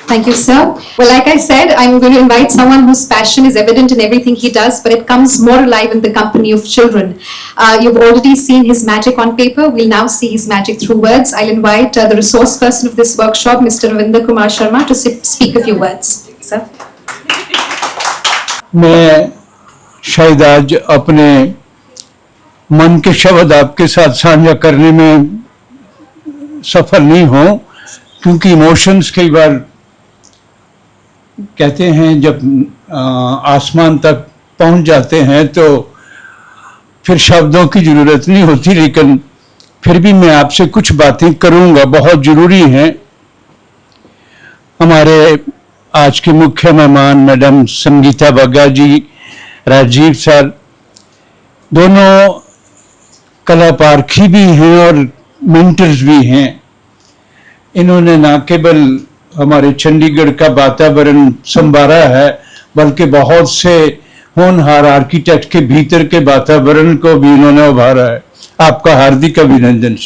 Thank you, sir. Well, like I said, I'm going to invite someone whose passion is evident in everything he does, but it comes more alive in the company of children. You've already seen his magic on paper. We'll now see his magic through words. I'll invite the resource person of this workshop, Mr. Ravinder Kumar Sharma, to speak a few words. Sir. मैं शायद आज अपने मन के शब्द आपके साथ साझा करने में सफल नहीं हूं, क्योंकि इमोशंस कई बार कहते हैं जब आसमान तक पहुंच जाते हैं तो फिर शब्दों की जरूरत नहीं होती, लेकिन फिर भी मैं आपसे कुछ बातें करूंगा, बहुत जरूरी हैं। हमारे आज के मुख्य मेहमान मैडम संगीता बग्गा जी, राजीव सर, दोनों कला पारखी भी हैं और मेंटर्स भी हैं। इन्होंने ना केवल हमारे चंडीगढ़ का वातावरण संवारा है, बल्कि बहुत से होनहार आर्किटेक्ट के भीतर के वातावरण को भी इन्होंने उभारा है। आपका हार्दिक अभिनंदन।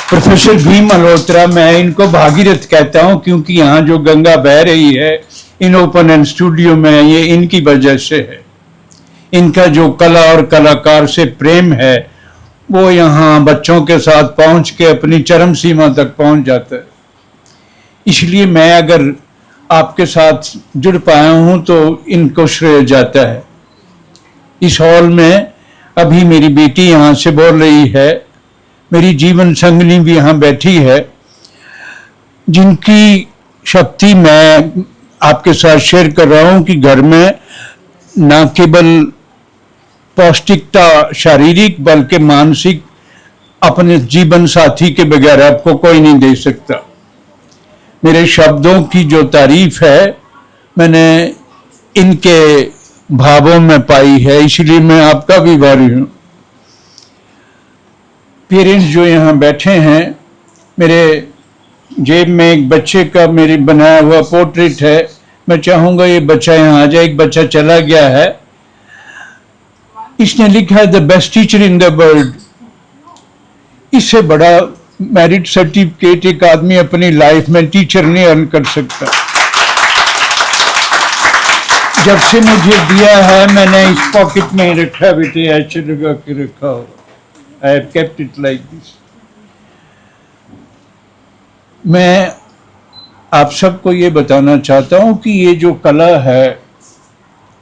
प्रोफेसर भी मल्होत्रा, मैं इनको भागीरथ कहता हूं, क्योंकि यहाँ जो गंगा बह रही है इन ओपन एंड स्टूडियो में, ये इनकी वजह से है। इनका जो कला और कलाकार से प्रेम है वो यहाँ बच्चों के साथ पहुंच के अपनी चरम सीमा तक पहुंच जाता है। इसलिए मैं अगर आपके साथ जुड़ पाया हूं तो इनको श्रेय जाता है। इस हॉल में अभी मेरी बेटी यहाँ से बोल रही है, मेरी जीवन संगनी भी यहाँ बैठी है, जिनकी शक्ति मैं आपके साथ शेयर कर रहा हूं कि घर में न केवल पौष्टिकता शारीरिक बल्कि मानसिक अपने जीवन साथी के बगैर आपको कोई नहीं दे सकता। मेरे शब्दों की जो तारीफ है मैंने इनके भावों में पाई है, इसलिए मैं आपका भी भारी हूं। पेरेंट्स जो यहाँ बैठे हैं, मेरे जेब में एक बच्चे का मेरे बनाया हुआ पोर्ट्रेट है। मैं चाहूंगा ये बच्चा यहाँ आ जाए। एक बच्चा चला गया है, इसने लिखा है the best teacher in the world. इससे बड़ा मेरिट सर्टिफिकेट एक आदमी अपनी लाइफ में टीचर नहीं अर्न कर सकता। जब से मुझे दिया है मैंने इस पॉकेट में रखा, बेटे ऐसे लगा के रखा हो। I have kept it like this. मैं आप सबको ये बताना चाहता हूं कि ये जो कला है,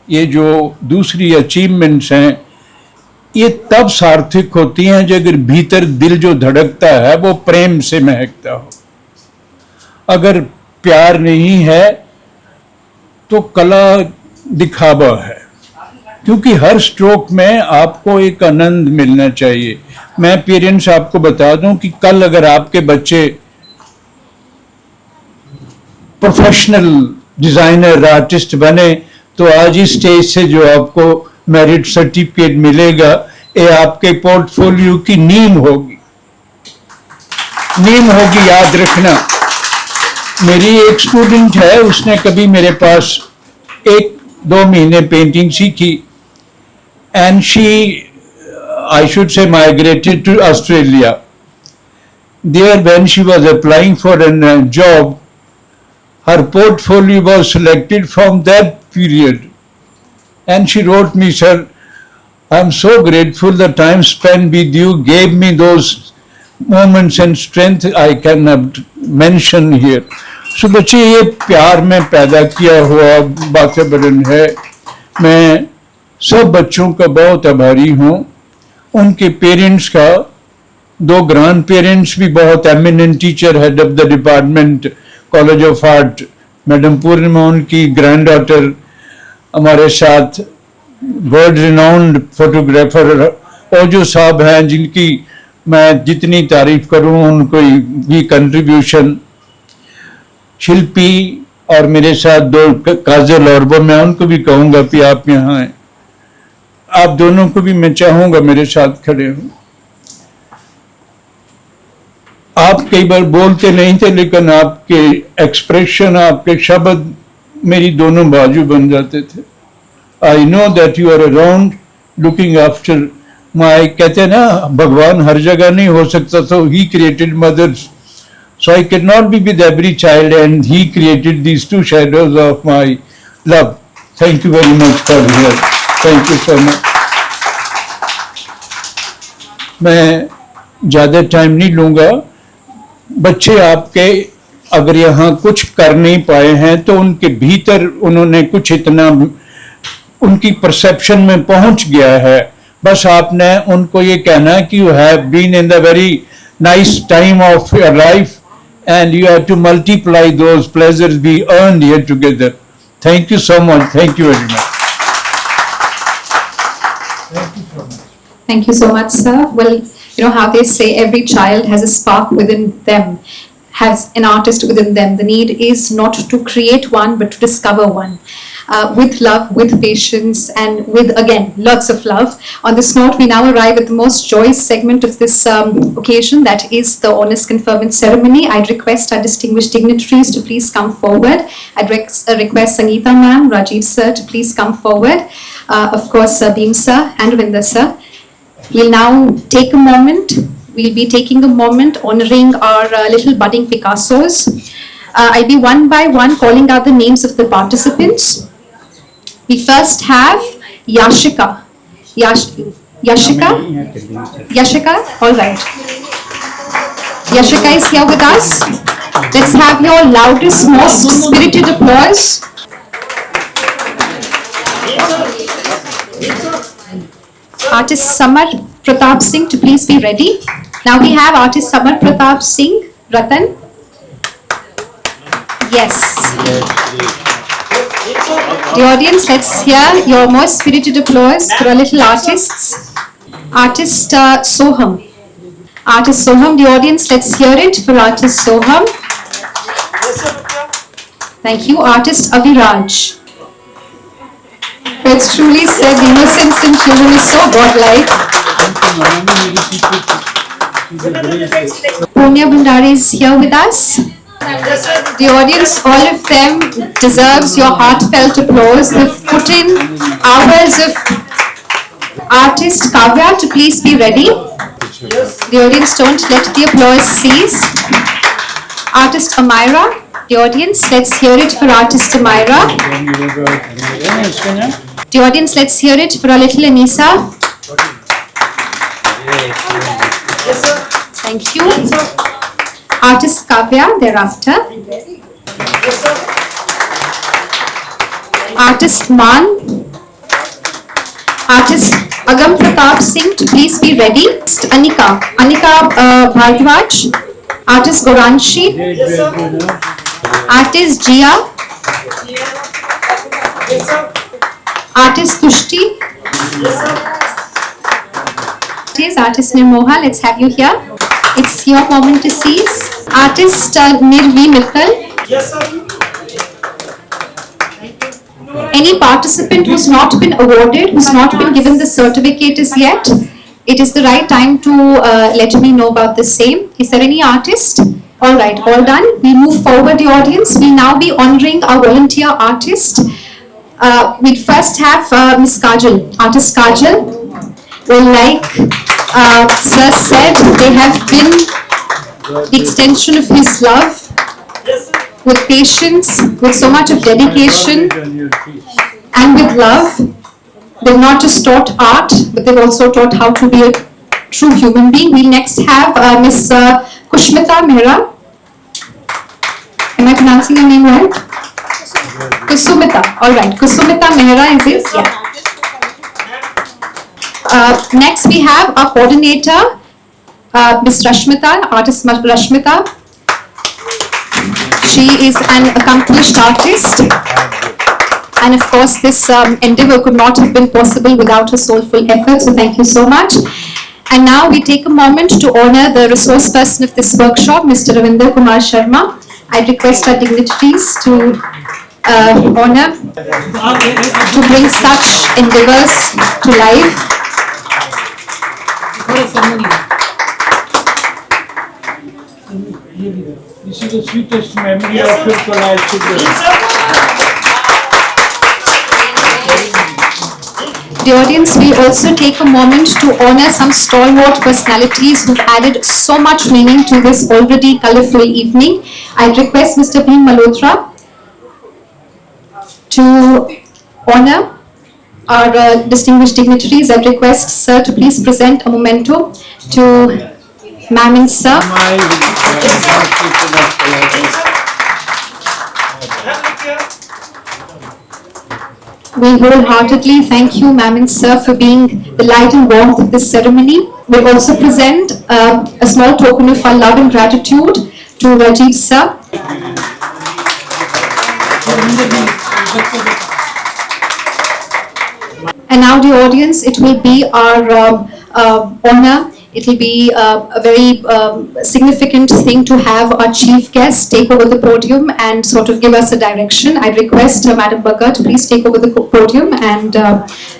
ये जो दूसरी अचीवमेंट्स हैं, ये तब सार्थक होती हैं जब अगर भीतर दिल जो धड़कता है वो प्रेम से महकता हो। अगर प्यार नहीं है तो कला दिखावा है, क्योंकि हर स्ट्रोक में आपको एक आनंद मिलना चाहिए। मैं पेरेंट्स आपको बता दूं कि कल अगर आपके बच्चे प्रोफेशनल डिजाइनर आर्टिस्ट बने तो आज इस स्टेज से जो आपको मेरिट सर्टिफिकेट मिलेगा ये आपके पोर्टफोलियो की नींव होगी, याद रखना। मेरी एक स्टूडेंट है, उसने कभी मेरे पास 1-2 महीने पेंटिंग सीखी and she I should say migrated to Australia. There when she was applying for an job, her portfolio was selected from that period, and she wrote me, sir, I'm so grateful the time spent with you gave me those moments and strength I cannot mention here. So बच्चे, ये प्यार में पैदा किया हुआ वातावरण है। मैं सब बच्चों का बहुत आभारी हूँ, उनके पेरेंट्स का। 2 ग्रैंड पेरेंट्स भी बहुत eminent teacher, head of the department college of art madam Purnima, उनकी ग्रैंड डॉटर हमारे साथ वर्ल्ड रिनाउंड फोटोग्राफर ओजो साहब हैं, जिनकी मैं जितनी तारीफ करूं उनको भी कंट्रीब्यूशन। शिल्पी और मेरे साथ 2 काजल और वो, मैं उनको भी कहूंगा कि आप यहाँ हैं। आप दोनों को भी मैं चाहूंगा मेरे साथ खड़े हों। आप कई बार बोलते नहीं थे, लेकिन आपके एक्सप्रेशन, आपके शब्द मेरी दोनों बाजू बन जाते थे। I know that you are around looking after my, कहते हैं ना भगवान हर जगह नहीं हो सकता, तो he created mothers, so I can not be with every child and he created these 2 shadows of my love. Thank you very much for here, thank you so much. मैं ज्यादा टाइम नहीं लूंगा। बच्चे आपके अगर यहाँ कुछ कर नहीं पाए हैं तो उनके भीतर उन्होंने कुछ इतना उनकी परसेप्शन में पहुंच गया है, बस आपने उनको ये कहना है कि you have been in the very nice time of your life and you have to multiply those pleasures we earned here together. Thank you so much. Thank you very much. Thank you so much, sir. Well, you know how they say every child has a spark within them, has an artist within them. The need is not to create one, but to discover one. With love, with patience, and with, again, lots of love. On this note, we now arrive at the most joyous segment of this occasion, that is the Honours Conferment Ceremony. I'd request our distinguished dignitaries to please come forward. I'd request Sangeeta ma'am, Rajiv sir to please come forward. Of course, Beam sir and Ravinder sir. We'll now take a moment. We'll be taking a moment honouring our little budding Picassos. I'll be one by one calling out the names of the participants. We first have Yashika. Yashika? Yashika? All right. Yashika is here with us. Let's have your loudest, most spirited applause. Artist Samar Pratap Singh to please be ready. Now we have artist Samar Pratap Singh, Ratan. Yes. The audience, let's hear your most spirited applause for our little artists. Artist Soham. Artist Soham, the audience, let's hear it for artist Soham. Thank you. Artist Aviraj. It's truly said, the innocence in children is so godlike. Punya Bhandari is here with us. The audience, all of them, deserves your heartfelt applause. They've put in hours of. Artist Kavya to please be ready. The audience, don't let the applause cease. Artist Amira, the audience, let's hear it for artist Amira. The audience, let's hear it for our little Anisa. Thank you. Artist Kavya thereafter. Artist Man. Artist Agam Pratap Singh to please be ready. Anika Bhardwaj. Artist Goranshi. Artist Jia. Artist Tushti. Artist Nirmoha, let's have you here. It's your moment to seize. Artist Nirvi Mittal. Any participant who's not been awarded, who's not been given the certificate as yet, it is the right time to let me know about the same. Is there any artist? All right, all done. We move forward, the audience. We now be honouring our volunteer artist. We first have Miss Kajal, artist Kajal. Well, like Sir said, they have been the extension of his love, with patience, with so much of dedication, and with love. They've not just taught art, but they've also taught how to be a true human being. We next have Miss Kushmita Mehra. Am I pronouncing your name right? Kusumita. All right. Kusumita Mehra is it? Yeah. Next we have our coordinator, Miss Rashmita, artist Rashmita. She is an accomplished artist. And of course, this endeavor could not have been possible without her soulful effort. So thank you so much. And now we take a moment to honor the resource person of this workshop, Mr. Ravinder Kumar Sharma. I request our dignitaries to honor, to bring such endeavors to life. This is the sweetest memory of your life. The audience will also take a moment to honor some stalwart personalities who've added so much meaning to this already colorful evening. I request Mr. Bhim Malhotra to honor our distinguished dignitaries. I request Sir to please present a memento to Ma'am and Sir. We wholeheartedly thank you, ma'am and sir, for being the light and warmth of this ceremony. We also present a small token of our love and gratitude to Rajiv sir. And now, the audience, it will be our honor. It will be a very significant thing to have our chief guest take over the podium and sort of give us a direction. I request Madam Bhagat to please take over the podium and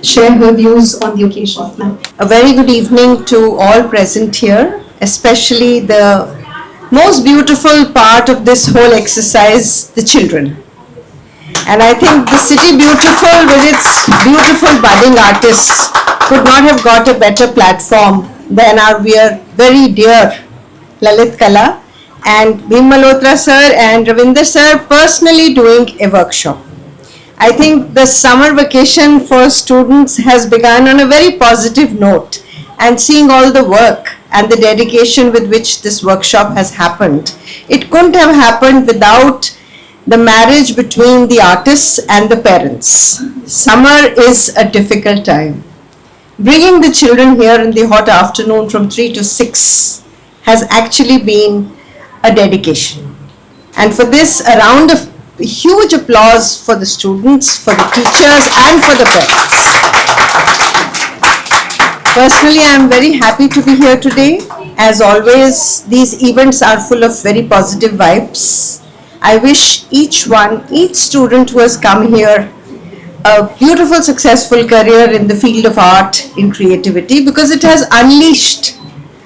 share her views on the occasion. Ma'am. A very good evening to all present here, especially the most beautiful part of this whole exercise, the children. And I think the City Beautiful, with its beautiful budding artists, could not have got a better platform than our very dear Lalit Kala and Bhim Malhotra sir and Ravinder sir personally doing a workshop. I think the summer vacation for students has begun on a very positive note, and seeing all the work and the dedication with which this workshop has happened, it couldn't have happened without the marriage between the artists and the parents. Summer is a difficult time. Bringing the children here in the hot afternoon from 3 to 6 has actually been a dedication. And for this, a round of huge applause for the students, for the teachers and for the parents. Personally, I am very happy to be here today. As always, these events are full of very positive vibes. I wish each student who has come here a beautiful, successful career in the field of art, in creativity, because it has unleashed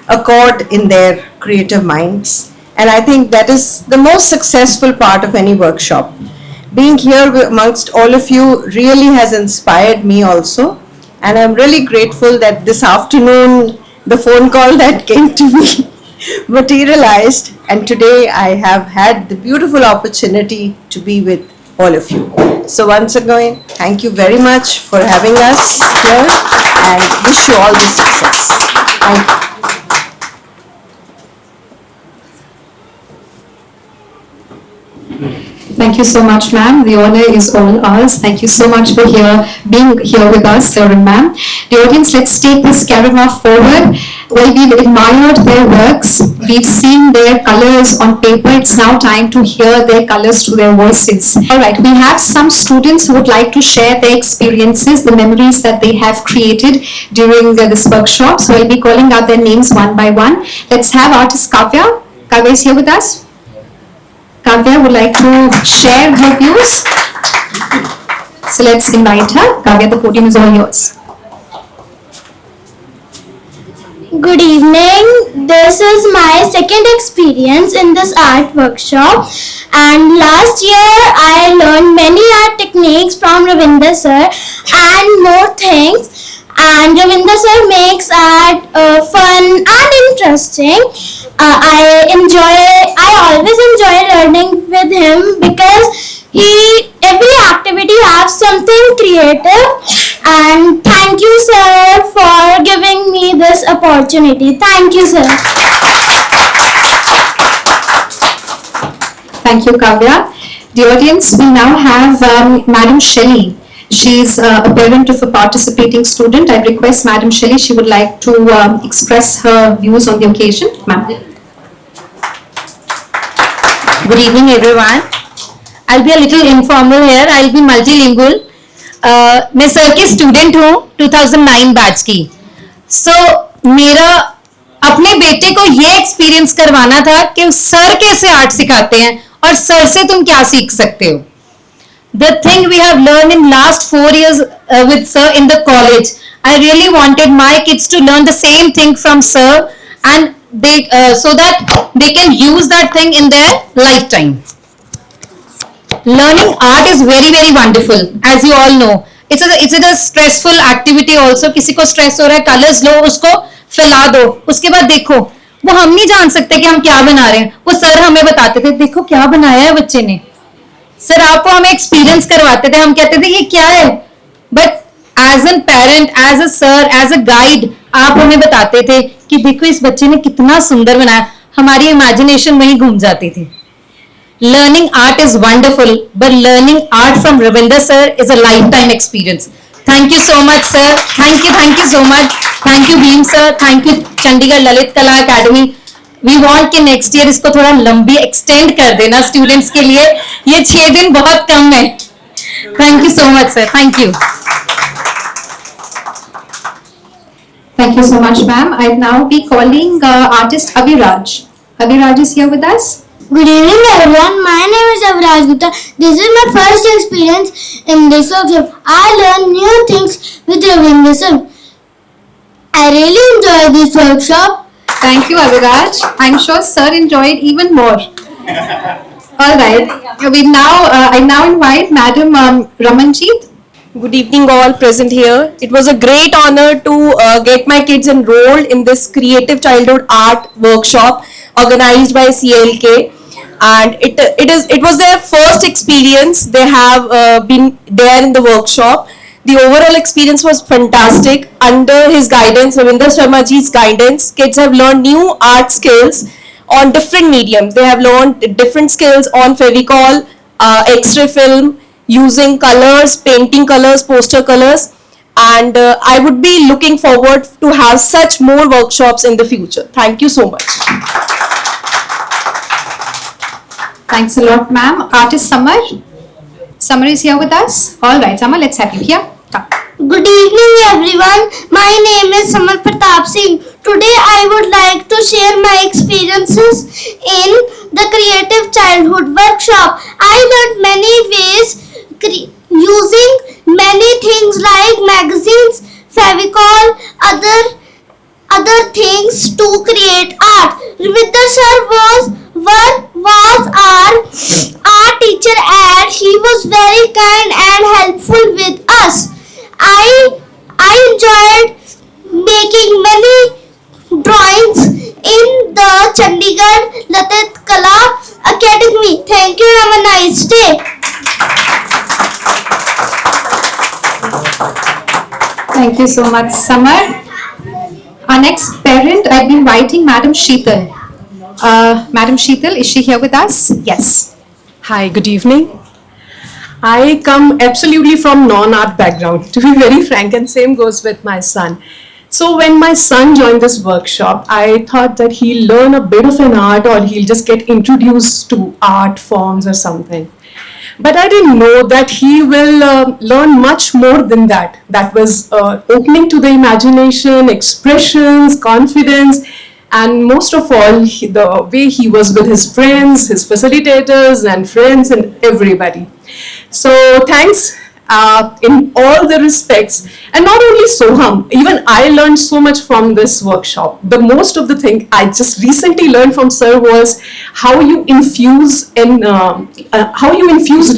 a chord in their creative minds. And I think that is the most successful part of any workshop. Being here amongst all of you really has inspired me also. And I'm really grateful that this afternoon, the phone call that came to me materialized. And today I have had the beautiful opportunity to be with all of you. So once again, thank you very much for having us here and wish you all the success. Thank you. Thank you so much, ma'am. The honor is all ours. Thank you so much for being here with us, sir and ma'am. The audience, let's take this caravan forward. Well, we've admired their works. We've seen their colors on paper. It's now time to hear their colors through their voices. All right, we have some students who would like to share their experiences, the memories that they have created during this workshop. So I'll be calling out their names one by one. Let's have artist Kavya. Kavya is here with us. Kavya would like to share her views. So let's invite her. Kavya, the podium is all yours. Good evening. This is my second experience in this art workshop, and last year I learned many art techniques from Ravinder sir and more things. And Ravinder sir makes art fun and interesting. I always enjoy learning with him because every activity has something creative. And thank you, sir, for giving me this opportunity. Thank you, sir. Thank you, Kavya. The audience, we now have Madam Shelley. She's a parent of a participating student. I request Madam Shelley, she would like to express her views on the occasion. Ma'am. Good evening, everyone. I'll be a little informal here. I'll be multilingual. मैं sir की student हूँ 2009 batch की. So मेरा अपने बेटे को ये experience करवाना था कि सर कैसे आर्ट सिखाते हैं और सर से तुम क्या सीख सकते हो. The thing we have learned in last 4 years with sir in the college, I really wanted my kids to learn the same thing from sir, and they so that they can use that thing in their lifetime. Learning art is very very wonderful, as you all know. It's a stressful activity also. किसी को stress हो रहा है, colors लो, उसको फैला दो, उसके बाद देखो. वो हम नहीं जान सकते कि हम क्या बना रहे हैं. वो सर हमें बताते थे, देखो क्या बनाया है बच्चे ने. सर आपको हमें एक्सपीरियंस करवाते थे, हम कहते थे ये क्या है. But as an parent, as a sir, as a guide, आप हमें बताते थे कि देखो इस बच्चे ने कितना सुंदर बनाया. हमारी इमेजिनेशन वहीं घूम जाती थी. Learning art is wonderful, but learning art from Ravinder sir is a lifetime experience. Thank you so much, sir. Thank you so much. Thank you, Beam sir. Thank you, Chandigarh Lalit Kala Academy. We want कि next year इसको थोड़ा लंबी extend कर देना students के लिए. ये 6 दिन बहुत कम है. Thank you so much, sir. Thank you. Thank you so much, ma'am. I'd now be calling artist Aviraj. Aviraj is here with us. Good evening everyone, my name is Avraj Gupta. This is my first experience in this workshop. I learned new things with Ravinder sir. I really enjoyed this workshop. Thank you, Aviraj. I'm sure sir enjoyed even more. All right. I now invite Madam Ramanjeet. Good evening all present here. It was a great honor to get my kids enrolled in this creative childhood art workshop organized by CLK, and it was their first experience. They have been there in the workshop. The overall experience was fantastic. Under his guidance, Ravinder Sharma ji's guidance, kids have learned new art skills on different mediums. They have learned different skills on Fevicol, X-ray film, using colors, painting colors, poster colors, and I would be looking forward to have such more workshops in the future. Thank you so much. Thanks a lot, ma'am. Artist Samar. Samar is here with us. All right, Samar, let's have you here. Come. Good evening everyone, my name is Samar Pratap Singh. Today I would like to share my experiences in the Creative Childhood Workshop. I learned many ways using many things like magazines, Fevicol, other things to create art. Ravinder sir was our art teacher and he was very kind and helpful with us. I enjoyed making many drawings in the Chandigarh Lalit Kala Academy. Thank you, have a nice day. Thank you so much, Samar. Our next parent, I've been inviting Madam Sheetal. Madam Sheetal, is she here with us? Yes. Hi, good evening. I come absolutely from non-art background, to be very frank, and same goes with my son. So when my son joined this workshop, I thought that he'll learn a bit of an art or he'll just get introduced to art forms or something. But I didn't know that he will learn much more than that. That was opening to the imagination, expressions, confidence, and most of all, the way he was with his friends, his facilitators and friends and everybody. So thanks in all the respects. And not only Soham, even I learned so much from this workshop. The most of the thing I just recently learned from sir was how you infuse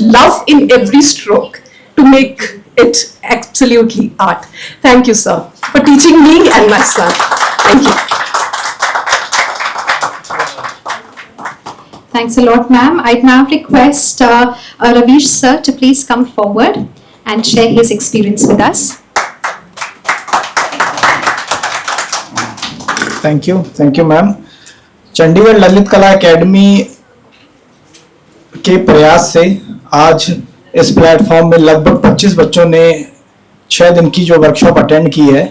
love in every stroke to make it absolutely art. Thank you, sir, for teaching me and my son. Thank you. Thanks a lot, ma'am. I'd now request Ravish sir to please come forward and share his experience with us. Thank you, ma'am. Chandigarh Lalit कला academy के प्रयास से आज इस platform में लगभग 25 बच्चों ने 6 दिन की जो वर्कशॉप अटेंड की है,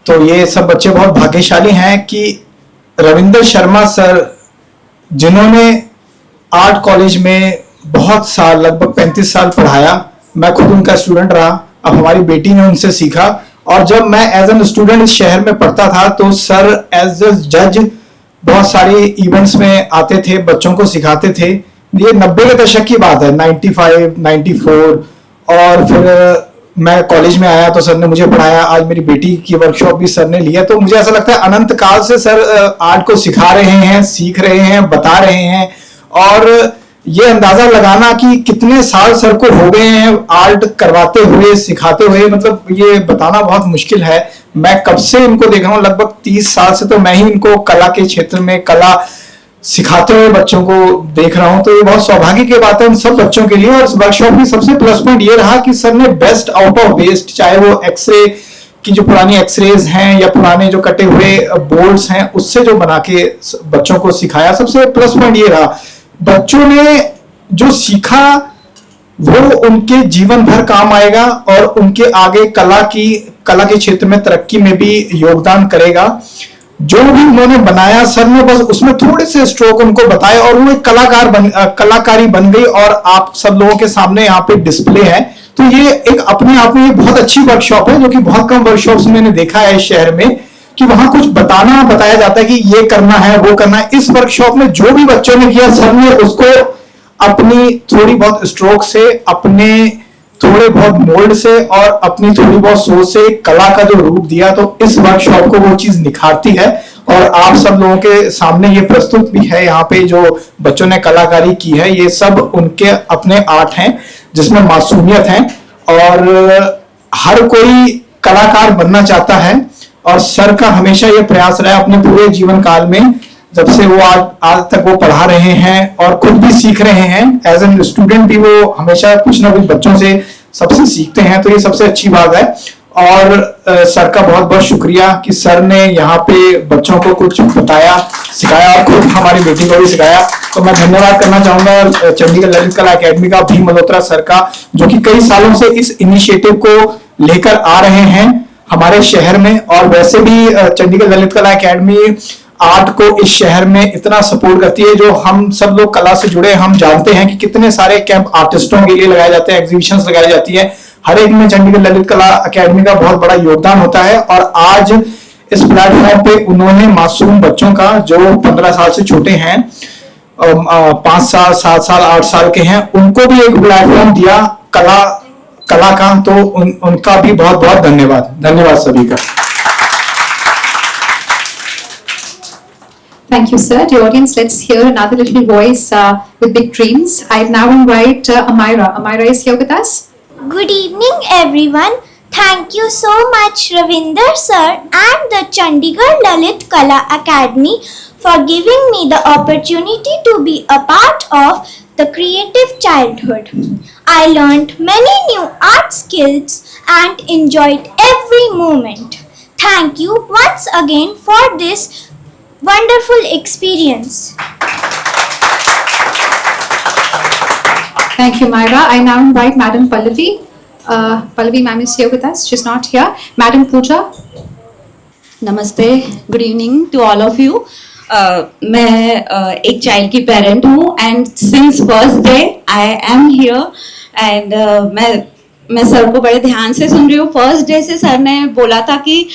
तो ये सब बच्चे बहुत भाग्यशाली हैं कि रविंदर शर्मा सर, जिन्होंने आर्ट कॉलेज में बहुत साल, लगभग 35 साल पढ़ाया, मैं खुद उनका स्टूडेंट रहा, अब हमारी बेटी ने उनसे सीखा। और जब मैं एज एन स्टूडेंट इस शहर में पढ़ता था तो सर एज ए जज बहुत सारे इवेंट्स में आते थे, बच्चों को सिखाते थे। ये 90 के दशक की बात है, 95, 94। और फिर मैं कॉलेज में आया तो सर ने मुझे पढ़ाया। आज मेरी बेटी की वर्कशॉप भी सर ने लिया, तो मुझे ऐसा लगता है अनंत काल से सर आर्ट को सिखा रहे हैं, सीख रहे हैं, बता रहे हैं। और ये अंदाजा लगाना कि कितने साल सर को हो गए हैं आर्ट करवाते हुए, सिखाते हुए, मतलब ये बताना बहुत मुश्किल है। मैं कब से इनको देख रहा हूँ, लगभग 30 साल से तो मैं ही इनको कला के क्षेत्र में कला सिखाते हुए बच्चों को देख रहा हूँ। तो ये बहुत सौभाग्य की बात है उन सब बच्चों के लिए। और इस वर्कशॉप में सबसे प्लस पॉइंट ये रहा कि सर ने बेस्ट आउट ऑफ वेस्ट, चाहे वो एक्सरे की जो पुरानी एक्सरेज हैं या पुराने जो कटे हुए बोर्ड्स हैं, उससे जो बना के बच्चों को सिखाया। सबसे प्लस पॉइंट ये रहा बच्चों ने जो सीखा वो उनके जीवन भर काम आएगा और उनके आगे कला के क्षेत्र में तरक्की में भी योगदान करेगा। जो भी उन्होंने बनाया सर ने बस उसमें थोड़े से स्ट्रोक उनको बताए और वो एक कलाकारी बन गई और आप सब लोगों के सामने यहाँ पे डिस्प्ले है। तो ये एक अपने आप में बहुत अच्छी वर्कशॉप है, जो कि बहुत कम वर्कशॉप्स मैंने देखा है इस शहर में कि वहां कुछ बताया जाता है कि ये करना है वो करना है। इस वर्कशॉप में जो भी बच्चों ने किया सर ने उसको अपनी थोड़ी बहुत स्ट्रोक से, अपने थोड़े बहुत मोल्ड से और अपनी थोड़ी बहुत सोच से कला का जो रूप दिया, तो इस वर्कशॉप को वो चीज निखारती है। और आप सब लोगों के सामने ये प्रस्तुत भी है यहाँ पे जो बच्चों ने कलाकारी की है, ये सब उनके अपने आर्ट हैं जिसमें मासूमियत है और हर कोई कलाकार बनना चाहता है। और सर का हमेशा ये प्रयास रहा अपने पूरे जीवन काल में, जब से वो आज तक वो पढ़ा रहे हैं और खुद भी सीख रहे हैं, एज एन स्टूडेंट भी वो हमेशा कुछ ना कुछ बच्चों से सबसे सीखते हैं। तो ये सबसे अच्छी बात है और सर का बहुत बहुत शुक्रिया कि सर ने यहाँ पे बच्चों को कुछ बताया, सिखाया और खुद हमारी बेटी को भी सिखाया। तो मैं धन्यवाद करना चाहूंगा चंडीगढ़ ललित कला अकेडमी का, भी मल्होत्रा सर का, जो कि कई सालों से इस इनिशिएटिव को लेकर आ रहे हैं हमारे शहर में। और वैसे भी चंडीगढ़ ललित कला अकेडमी आर्ट को इस शहर में इतना सपोर्ट करती है। जो हम सब लोग कला से जुड़े, हम जानते हैं कि कितने सारे कैंप आर्टिस्टों के लिए लगाए जाते हैं, एग्जीबिशंस लगाई जाती है, हर एक में चंडीगढ़ ललित कला अकेडमी का बहुत बड़ा योगदान होता है। और आज इस प्लेटफॉर्म पे उन्होंने मासूम बच्चों का, जो 15 साल से छोटे हैं, 5 साल 7 साल 8 साल के हैं, उनको भी एक प्लेटफॉर्म दिया कला का। तो उनका भी बहुत बहुत धन्यवाद सभी का। Thank you, sir. Dear audience, let's hear another little voice with big dreams. I now invite Amira. Amira is here with us. Good evening, everyone. Thank you so much, Ravinder sir and the Chandigarh Lalit Kala Academy for giving me the opportunity to be a part of the creative childhood. I learned many new art skills and enjoyed every moment. Thank you once again for this wonderful experience. Thank you, Myra. I now invite Madam Pallavi. Pallavi ma'am is here with us. She's not here. Madam Pooja. नमस्ते, good evening to all of you. मैं एक child की parent हूँ and since first day I am here and मैं sir को बड़े ध्यान से सुन रही हूँ। फर्स्ट डे से सर ने बोला था कि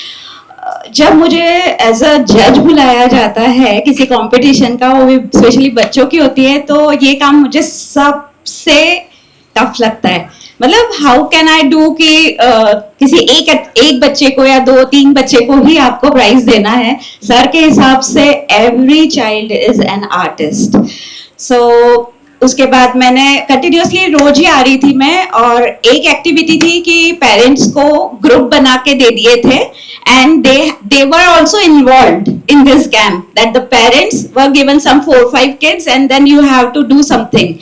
जब मुझे एज अ जज बुलाया जाता है किसी कंपटीशन का, वो भी स्पेशली बच्चों की होती है, तो ये काम मुझे सबसे टफ लगता है। मतलब हाउ कैन आई डू कि किसी एक बच्चे को या 2-3 बच्चे को ही आपको प्राइज देना है। सर के हिसाब से every child is an artist. So उसके बाद मैंने कंटिन्यूसली रोज ही आ रही थी मैं, और एक एक्टिविटी थी कि पेरेंट्स को ग्रुप बना के दे दिए थे and they were also involved in this camp, that the parents were given some 4-5 kids and then you have to do something.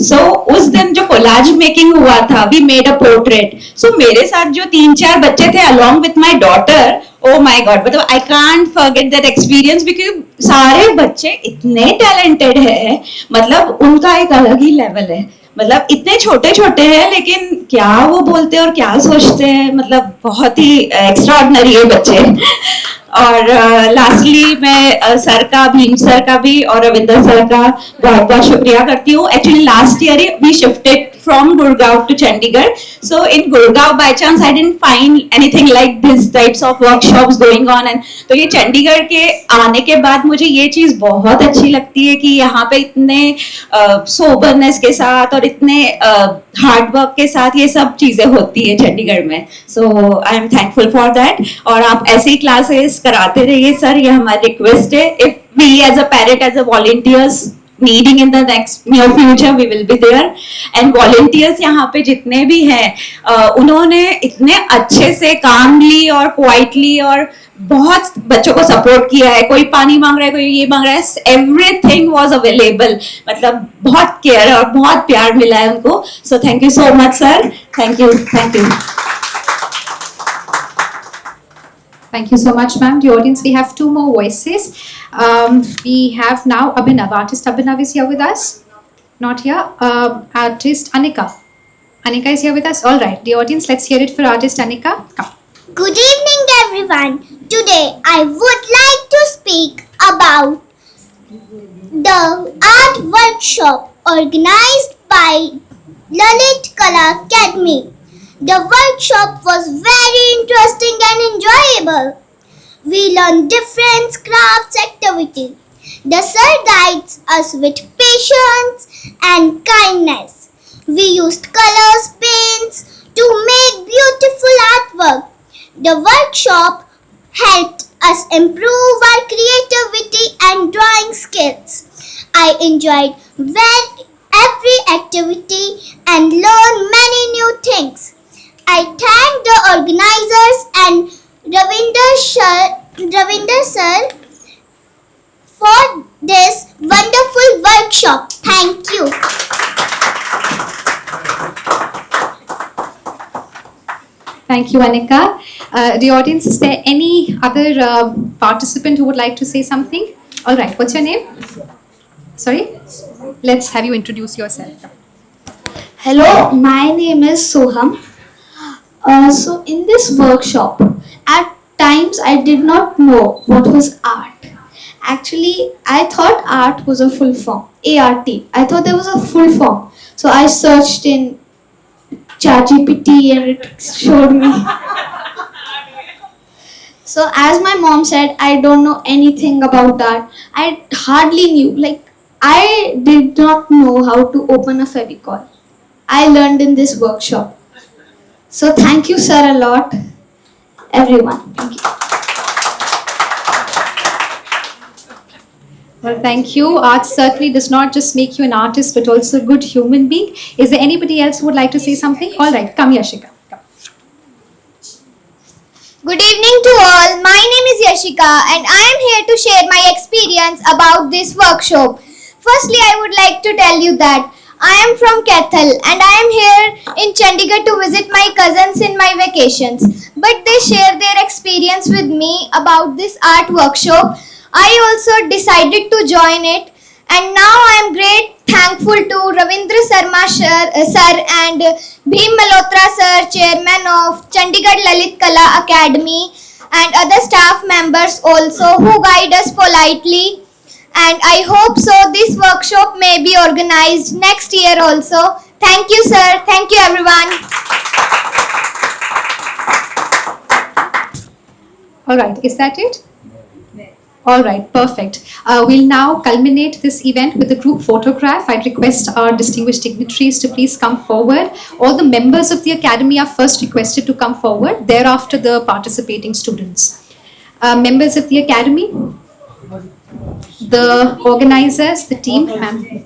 So उस दिन जो कोलाज मेकिंग हुआ था, we made a portrait. So मेरे साथ जो 3-4 बच्चे थे along with my daughter, oh my god, मतलब I can't forget that experience because सारे बच्चे इतने talented हैं, मतलब उनका एक अलग ही लेवल है। मतलब इतने छोटे छोटे हैं लेकिन क्या वो बोलते हैं और क्या सोचते हैं, मतलब बहुत ही एक्स्ट्राऑर्डिनरी है बच्चे। और लास्टली मैं सर का, भीम सर का भी और रविंदर सर का बहुत बहुत शुक्रिया करती हूँ। Actually last year we shifted from Gurgaon to Chandigarh. So in Gurgaon by chance I didn't find anything like this types of workshops going on, and तो ये चंडीगढ़ के आने के बाद मुझे ये चीज बहुत अच्छी लगती है कि यहाँ पे इतने सोबरनेस के साथ और इतने हार्ड वर्क के साथ ये सब चीजें होती है चंडीगढ़ में। So I am thankful for that. और आप ऐसे ही क्लासेस कराते रहिए सर, ये हमारी रिक्वेस्ट है। If we as a parent, as a volunteers needing in the next near future, we will be there. And volunteers यहाँ पे जितने भी हैं उन्होंने इतने अच्छे से कामली और क्वाइटली और बहुत बच्चों को सपोर्ट किया है। कोई पानी मांग रहा है, कोई ये मांग रहा है, एवरीथिंग वाज अवेलेबल। मतलब बहुत केयर और बहुत प्यार मिला है उनको। सो thank you so much sir, thank you, thank you. Thank you so much, ma'am. The audience, we have 2 more voices. We have now Abhinav. Artist Abhinav is here with us. Not here. Artist Anika. Anika is here with us. All right. The audience, let's hear it for artist Anika. Come. Good evening, everyone. Today, I would like to speak about the art workshop organized by Lalit Kala Academy. The workshop was very interesting and enjoyable. We learned different crafts activities. The sir guides us with patience and kindness. We used colors, paints to make beautiful artwork. The workshop helped us improve our creativity and drawing skills. I enjoyed every activity and learned many new things. I thank the organizers and Ravinder sir for this wonderful workshop. Thank you. Thank you, Anika. The audience, is there any other participant who would like to say something? All right. What's your name? Sorry? Let's have you introduce yourself. Hello, my name is Soham. So in this workshop, at times I did not know what was art. Actually, I thought art was a full form, ART. I thought there was a full form. So I searched in ChatGPT and it showed me. So as my mom said, I don't know anything about art. I hardly knew, I did not know how to open a Fevicol. I learned in this workshop. So thank you, sir, a lot, everyone. Thank you. Well, thank you. Art certainly does not just make you an artist, but also a good human being. Is there anybody else who would like to say something? All right, come, Yashika. Come. Good evening to all. My name is Yashika and I am here to share my experience about this workshop. Firstly, I would like to tell you that I am from Kathal and I am here in Chandigarh to visit my cousins in my vacations. But they share their experience with me about this art workshop. I also decided to join it and now I am great thankful to Ravindra Sharma sir and Bhim Malhotra sir, chairman of Chandigarh Lalit Kala Academy, and other staff members also who guide us politely. And I hope so this workshop may be organized next year also. Thank you, sir. Thank you, everyone. All right, is that it? All right, perfect. We'll now culminate this event with a group photograph. I'd request our distinguished dignitaries to please come forward. All the members of the Academy are first requested to come forward, thereafter the participating students. Members of the Academy, the organizers, the team, ma'am.